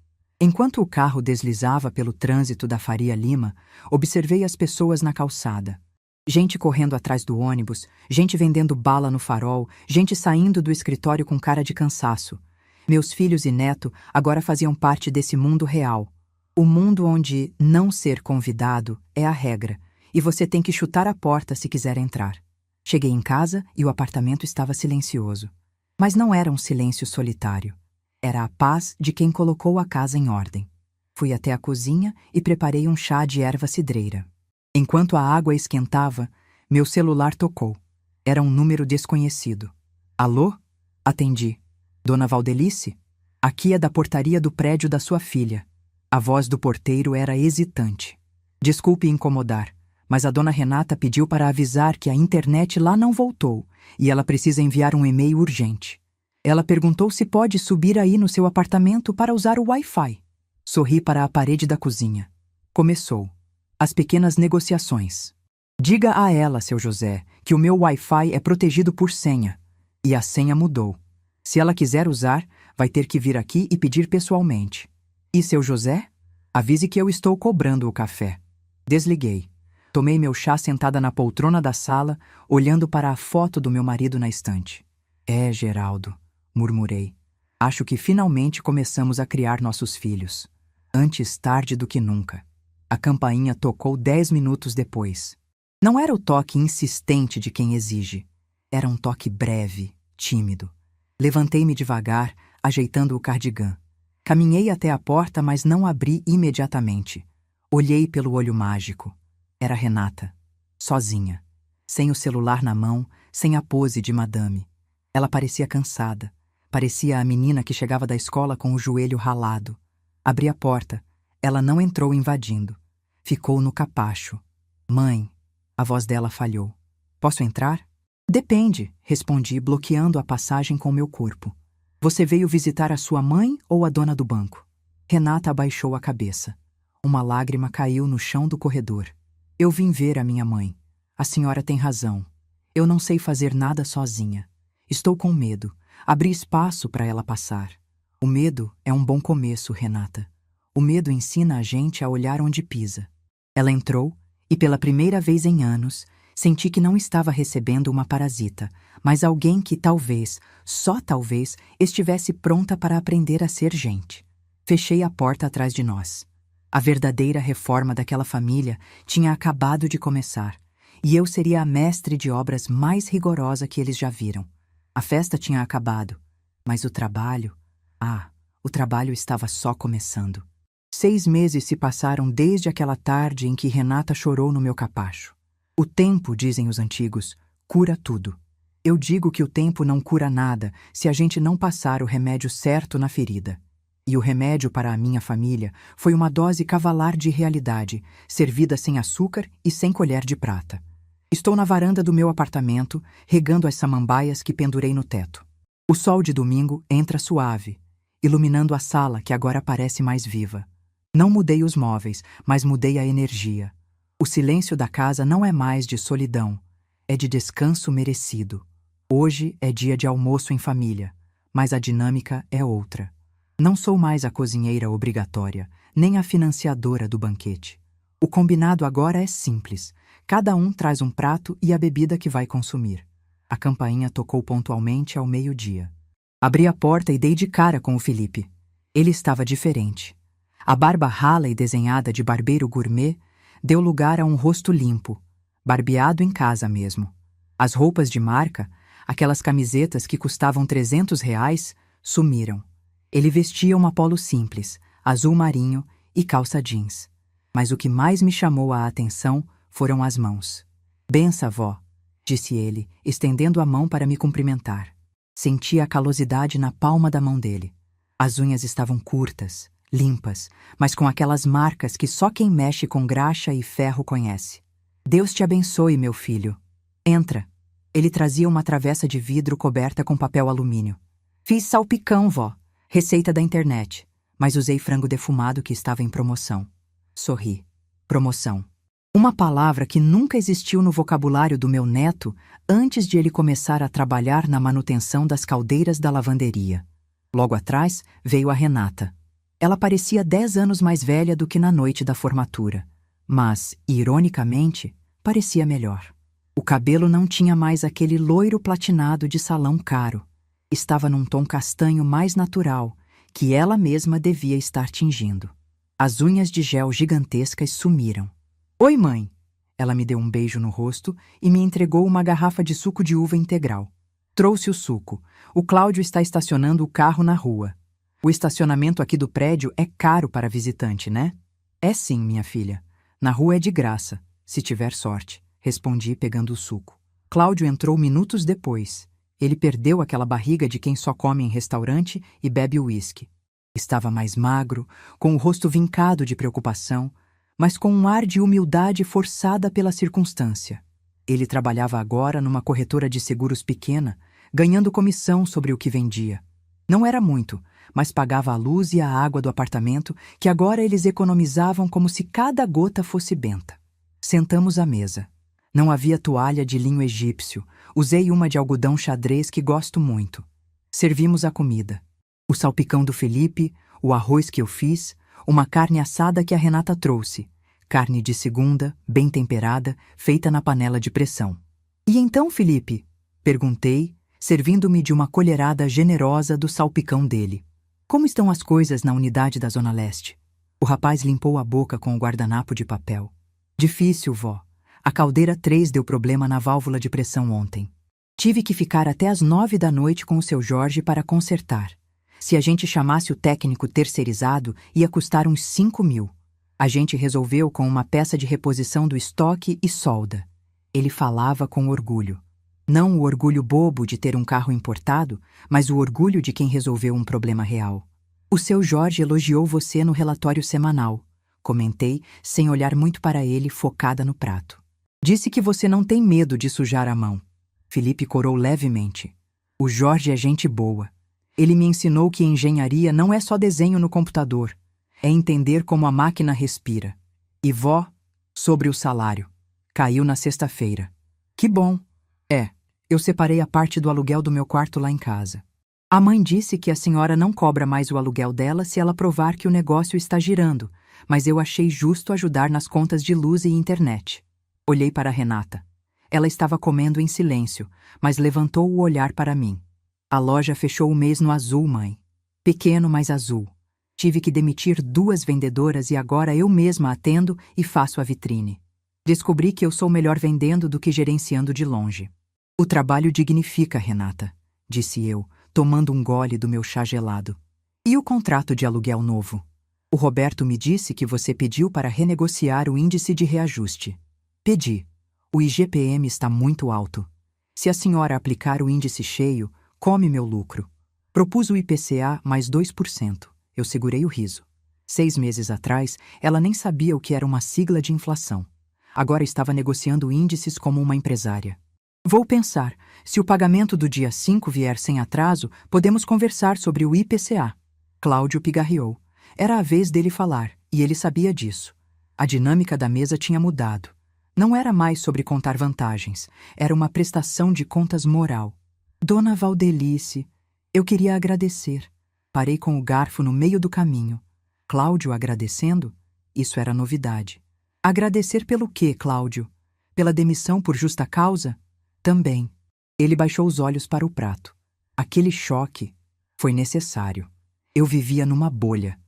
Enquanto o carro deslizava pelo trânsito da Faria Lima, observei as pessoas na calçada. Gente correndo atrás do ônibus, gente vendendo bala no farol, gente saindo do escritório com cara de cansaço. Meus filhos e neto agora faziam parte desse mundo real. O mundo onde não ser convidado é a regra, e você tem que chutar a porta se quiser entrar. Cheguei em casa e o apartamento estava silencioso. Mas não era um silêncio solitário. Era a paz de quem colocou a casa em ordem. Fui até a cozinha e preparei um chá de erva cidreira. Enquanto a água esquentava, meu celular tocou. Era um número desconhecido. Alô? Atendi. Dona Valdelice? Aqui é da portaria do prédio da sua filha. A voz do porteiro era hesitante. Desculpe incomodar, mas a dona Renata pediu para avisar que a internet lá não voltou e ela precisa enviar um e-mail urgente. Ela perguntou se pode subir aí no seu apartamento para usar o Wi-Fi. Sorri para a parede da cozinha. Começou. As pequenas negociações. Diga a ela, seu José, que o meu Wi-Fi é protegido por senha. E a senha mudou. Se ela quiser usar, vai ter que vir aqui e pedir pessoalmente. E seu José? Avise que eu estou cobrando o café. Desliguei. Tomei meu chá sentada na poltrona da sala, olhando para a foto do meu marido na estante. É, Geraldo, murmurei. Acho que finalmente começamos a criar nossos filhos. Antes tarde do que nunca. A campainha tocou 10 minutos depois. Não era o toque insistente de quem exige. Era um toque breve, tímido. Levantei-me devagar, ajeitando o cardigã. Caminhei até a porta, mas não abri imediatamente. Olhei pelo olho mágico. Era Renata. Sozinha. Sem o celular na mão, sem a pose de madame. Ela parecia cansada. Parecia a menina que chegava da escola com o joelho ralado. Abri a porta. Ela não entrou invadindo. Ficou no capacho. Mãe. A voz dela falhou. Posso entrar? Depende, respondi, bloqueando a passagem com meu corpo. Você veio visitar a sua mãe ou a dona do banco? Renata abaixou a cabeça. Uma lágrima caiu no chão do corredor. Eu vim ver a minha mãe. A senhora tem razão. Eu não sei fazer nada sozinha. Estou com medo. Abri espaço para ela passar. O medo é um bom começo, Renata. O medo ensina a gente a olhar onde pisa. Ela entrou e, pela primeira vez em anos, senti que não estava recebendo uma parasita, mas alguém que talvez, só talvez, estivesse pronta para aprender a ser gente. Fechei a porta atrás de nós. A verdadeira reforma daquela família tinha acabado de começar, e eu seria a mestre de obras mais rigorosa que eles já viram. A festa tinha acabado, mas o trabalho... o trabalho estava só começando. 6 meses se passaram desde aquela tarde em que Renata chorou no meu capacho. O tempo, dizem os antigos, cura tudo. Eu digo que o tempo não cura nada se a gente não passar o remédio certo na ferida. E o remédio para a minha família foi uma dose cavalar de realidade, servida sem açúcar e sem colher de prata. Estou na varanda do meu apartamento, regando as samambaias que pendurei no teto. O sol de domingo entra suave, iluminando a sala que agora parece mais viva. Não mudei os móveis, mas mudei a energia. O silêncio da casa não é mais de solidão, é de descanso merecido. Hoje é dia de almoço em família, mas a dinâmica é outra. Não sou mais a cozinheira obrigatória, nem a financiadora do banquete. O combinado agora é simples. Cada um traz um prato e a bebida que vai consumir. A campainha tocou pontualmente ao meio-dia. Abri a porta e dei de cara com o Felipe. Ele estava diferente. A barba rala e desenhada de barbeiro gourmet deu lugar a um rosto limpo, barbeado em casa mesmo. As roupas de marca, aquelas camisetas que custavam R$ 300, sumiram. Ele vestia uma polo simples, azul marinho e calça jeans. Mas o que mais me chamou a atenção foram as mãos. "Bença, vó", disse ele, estendendo a mão para me cumprimentar. Senti a calosidade na palma da mão dele. As unhas estavam curtas, limpas, mas com aquelas marcas que só quem mexe com graxa e ferro conhece. "Deus te abençoe, meu filho. Entra." Ele trazia uma travessa de vidro coberta com papel alumínio. "Fiz salpicão, vó. Receita da internet, mas usei frango defumado que estava em promoção." Sorri. Promoção. Uma palavra que nunca existiu no vocabulário do meu neto antes de ele começar a trabalhar na manutenção das caldeiras da lavanderia. Logo atrás veio a Renata. Ela parecia 10 anos mais velha do que na noite da formatura, mas, ironicamente, parecia melhor. O cabelo não tinha mais aquele loiro platinado de salão caro. Estava num tom castanho mais natural, que ela mesma devia estar tingindo. As unhas de gel gigantescas sumiram. "Oi, mãe." Ela me deu um beijo no rosto e me entregou uma garrafa de suco de uva integral. "Trouxe o suco. O Cláudio está estacionando o carro na rua. O estacionamento aqui do prédio é caro para visitante, né?" "É sim, minha filha. Na rua é de graça, se tiver sorte", respondi pegando o suco. Cláudio entrou minutos depois. Ele perdeu aquela barriga de quem só come em restaurante e bebe uísque. Estava mais magro, com o rosto vincado de preocupação, mas com um ar de humildade forçada pela circunstância. Ele trabalhava agora numa corretora de seguros pequena, ganhando comissão sobre o que vendia. Não era muito, mas pagava a luz e a água do apartamento, que agora eles economizavam como se cada gota fosse benta. Sentamos à mesa. Não havia toalha de linho egípcio. Usei uma de algodão xadrez que gosto muito. Servimos a comida. O salpicão do Felipe, o arroz que eu fiz, uma carne assada que a Renata trouxe. Carne de segunda, bem temperada, feita na panela de pressão. "E então, Felipe?" perguntei, servindo-me de uma colherada generosa do salpicão dele. "Como estão as coisas na unidade da Zona Leste?" O rapaz limpou a boca com o guardanapo de papel. "Difícil, vó. A caldeira 3 deu problema na válvula de pressão ontem. Tive que ficar até às 9 da noite com o seu Jorge para consertar. Se a gente chamasse o técnico terceirizado, ia custar uns 5.000. A gente resolveu com uma peça de reposição do estoque e solda." Ele falava com orgulho. Não o orgulho bobo de ter um carro importado, mas o orgulho de quem resolveu um problema real. "O seu Jorge elogiou você no relatório semanal", comentei, sem olhar muito para ele, focada no prato. "Disse que você não tem medo de sujar a mão." Felipe corou levemente. "O Jorge é gente boa. Ele me ensinou que engenharia não é só desenho no computador, é entender como a máquina respira. E vó, sobre o salário. Caiu na sexta-feira." "Que bom." Eu separei a parte do aluguel do meu quarto lá em casa. A mãe disse que a senhora não cobra mais o aluguel dela se ela provar que o negócio está girando, mas eu achei justo ajudar nas contas de luz e internet." Olhei para a Renata. Ela estava comendo em silêncio, mas levantou o olhar para mim. "A loja fechou o mês no azul, mãe. Pequeno, mas azul. Tive que demitir 2 vendedoras e agora eu mesma atendo e faço a vitrine. Descobri que eu sou melhor vendendo do que gerenciando de longe." "O trabalho dignifica, Renata", disse eu, tomando um gole do meu chá gelado. "E o contrato de aluguel novo? O Roberto me disse que você pediu para renegociar o índice de reajuste." "Pedi. O IGPM está muito alto. Se a senhora aplicar o índice cheio, come meu lucro. Propus o IPCA mais 2%. Eu segurei o riso. 6 meses atrás, ela nem sabia o que era uma sigla de inflação. Agora estava negociando índices como uma empresária. "Vou pensar. Se o pagamento do dia 5 vier sem atraso, podemos conversar sobre o IPCA." Cláudio pigarreou. Era a vez dele falar, E ele sabia disso. A dinâmica da mesa tinha mudado. Não era mais sobre contar vantagens, era uma prestação de contas moral. Dona Valdelice, eu queria agradecer. Parei com o garfo no meio do caminho. Cláudio agradecendo? Isso era novidade. Agradecer pelo quê, Cláudio? Pela demissão por justa causa? Também. Ele baixou os olhos para o prato. Aquele choque foi necessário. Eu vivia numa bolha.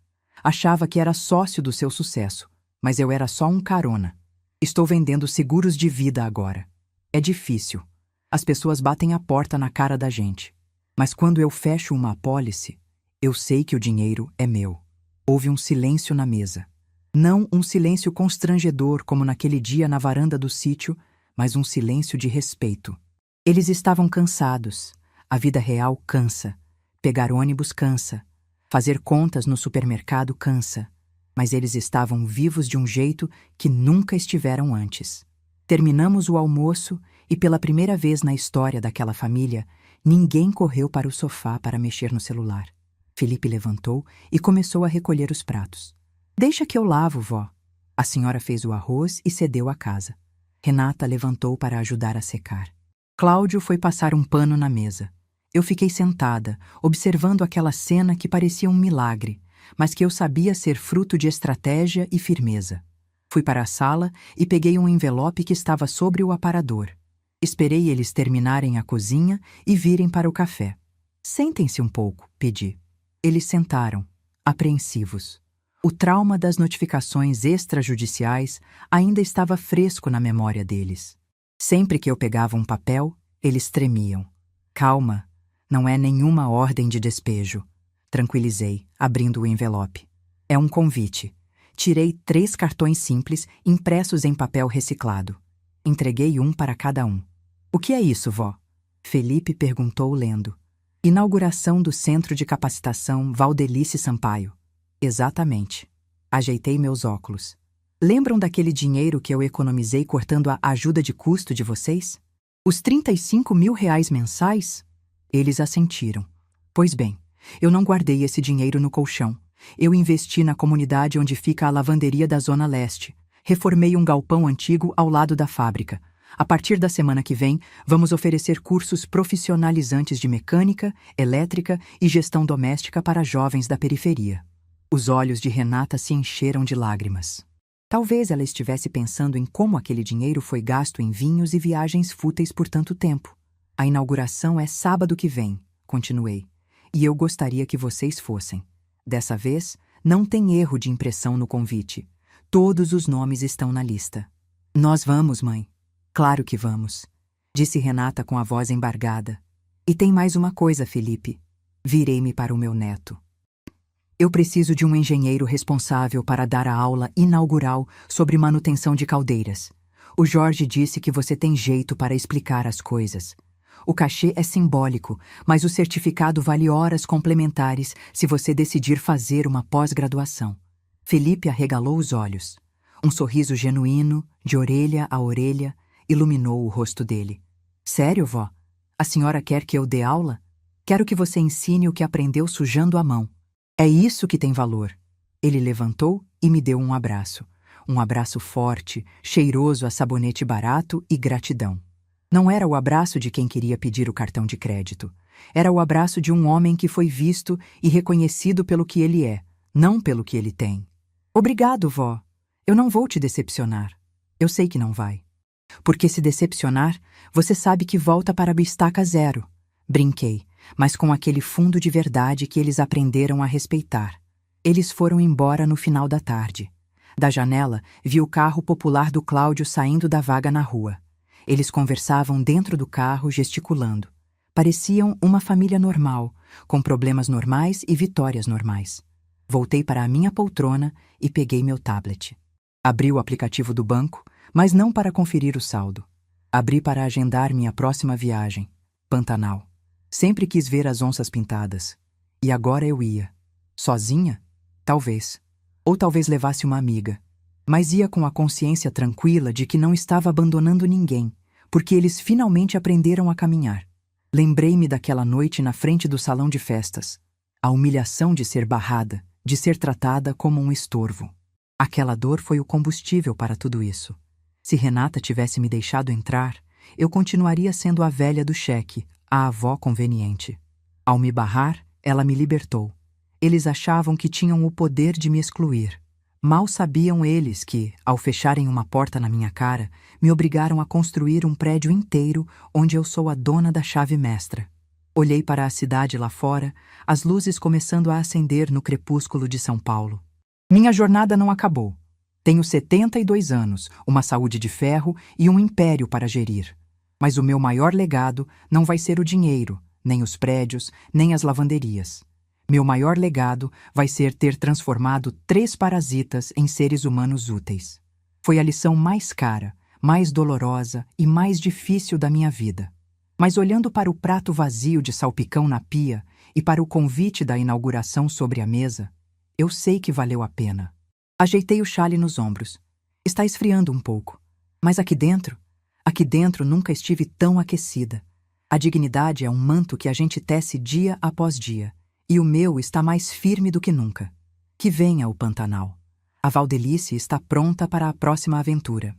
Achava que era sócio do seu sucesso, mas eu era só um carona. Estou vendendo seguros de vida agora. É difícil. As pessoas batem a porta na cara da gente. Mas quando eu fecho uma apólice, eu sei que o dinheiro é meu. Houve um silêncio na mesa. Não um silêncio constrangedor como naquele dia na varanda do sítio, mas um silêncio de respeito. Eles estavam cansados. A vida real cansa. Pegar ônibus cansa. Fazer contas no supermercado cansa. Mas eles estavam vivos de um jeito que nunca estiveram antes. Terminamos o almoço e, pela primeira vez na história daquela família, ninguém correu para o sofá para mexer no celular. Felipe levantou e começou a recolher os pratos. Deixa que eu lavo, vó. A senhora fez o arroz e cedeu a casa. Renata levantou para ajudar a secar. Cláudio foi passar um pano na mesa. Eu fiquei sentada, observando aquela cena que parecia um milagre, mas que eu sabia ser fruto de estratégia e firmeza. Fui para a sala e peguei um envelope que estava sobre o aparador. Esperei eles terminarem a cozinha e virem para o café. Sentem-se um pouco, pedi. Eles sentaram, apreensivos. O trauma das notificações extrajudiciais ainda estava fresco na memória deles. Sempre que eu pegava um papel, eles tremiam. Calma, não é nenhuma ordem de despejo. Tranquilizei, abrindo o envelope. É um convite. Tirei 3 cartões simples impressos em papel reciclado. Entreguei um para cada um. O que é isso, vó? Felipe perguntou lendo. Inauguração do Centro de Capacitação Valdelice Sampaio. Exatamente. Ajeitei meus óculos. Lembram daquele dinheiro que eu economizei cortando a ajuda de custo de vocês? Os R$ 35.000 mensais? Eles assentiram. Pois bem, eu não guardei esse dinheiro no colchão. Eu investi na comunidade onde fica a lavanderia da Zona Leste. Reformei um galpão antigo ao lado da fábrica. A partir da semana que vem, vamos oferecer cursos profissionalizantes de mecânica, elétrica e gestão doméstica para jovens da periferia. Os olhos de Renata se encheram de lágrimas. Talvez ela estivesse pensando em como aquele dinheiro foi gasto em vinhos e viagens fúteis por tanto tempo. A inauguração é sábado que vem, continuei, e eu gostaria que vocês fossem. Dessa vez, não tem erro de impressão no convite. Todos os nomes estão na lista. Nós vamos, mãe. Claro que vamos, disse Renata com a voz embargada. E tem mais uma coisa, Felipe. Virei-me para o meu neto. Eu preciso de um engenheiro responsável para dar a aula inaugural sobre manutenção de caldeiras. O Jorge disse que você tem jeito para explicar as coisas. O cachê é simbólico, mas o certificado vale horas complementares se você decidir fazer uma pós-graduação. Felipe arregalou os olhos. Um sorriso genuíno, de orelha a orelha, iluminou o rosto dele. Sério, vó? A senhora quer que eu dê aula? Quero que você ensine o que aprendeu sujando a mão. É isso que tem valor. Ele levantou e me deu um abraço. Um abraço forte, cheiroso a sabonete barato e gratidão. Não era o abraço de quem queria pedir o cartão de crédito. Era o abraço de um homem que foi visto e reconhecido pelo que ele é, não pelo que ele tem. Obrigado, vó. Eu não vou te decepcionar. Eu sei que não vai. Porque se decepcionar, você sabe que volta para a estaca zero. Brinquei, mas com aquele fundo de verdade que eles aprenderam a respeitar. Eles foram embora no final da tarde. Da janela, vi o carro popular do Cláudio saindo da vaga na rua. Eles conversavam dentro do carro, gesticulando. Pareciam uma família normal, com problemas normais e vitórias normais. Voltei para a minha poltrona e peguei meu tablet. Abri o aplicativo do banco, mas não para conferir o saldo. Abri para agendar minha próxima viagem, Pantanal. Sempre quis ver as onças pintadas. E agora eu ia. Sozinha? Talvez. Ou talvez levasse uma amiga. Mas ia com a consciência tranquila de que não estava abandonando ninguém, porque eles finalmente aprenderam a caminhar. Lembrei-me daquela noite na frente do salão de festas. A humilhação de ser barrada, de ser tratada como um estorvo. Aquela dor foi o combustível para tudo isso. Se Renata tivesse me deixado entrar, eu continuaria sendo a velha do cheque, a avó conveniente. Ao me barrar, ela me libertou. Eles achavam que tinham o poder de me excluir. Mal sabiam eles que, ao fecharem uma porta na minha cara, me obrigaram a construir um prédio inteiro onde eu sou a dona da chave mestra. Olhei para a cidade lá fora, as luzes começando a acender no crepúsculo de São Paulo. Minha jornada não acabou. Tenho 72 anos, uma saúde de ferro e um império para gerir. Mas o meu maior legado não vai ser o dinheiro, nem os prédios, nem as lavanderias. Meu maior legado vai ser ter transformado 3 parasitas em seres humanos úteis. Foi a lição mais cara, mais dolorosa e mais difícil da minha vida. Mas olhando para o prato vazio de salpicão na pia e para o convite da inauguração sobre a mesa, eu sei que valeu a pena. Ajeitei o chale nos ombros. Está esfriando um pouco. Mas aqui dentro nunca estive tão aquecida. A dignidade é um manto que a gente tece dia após dia. E o meu está mais firme do que nunca. Que venha o Pantanal. A Valdelice está pronta para a próxima aventura.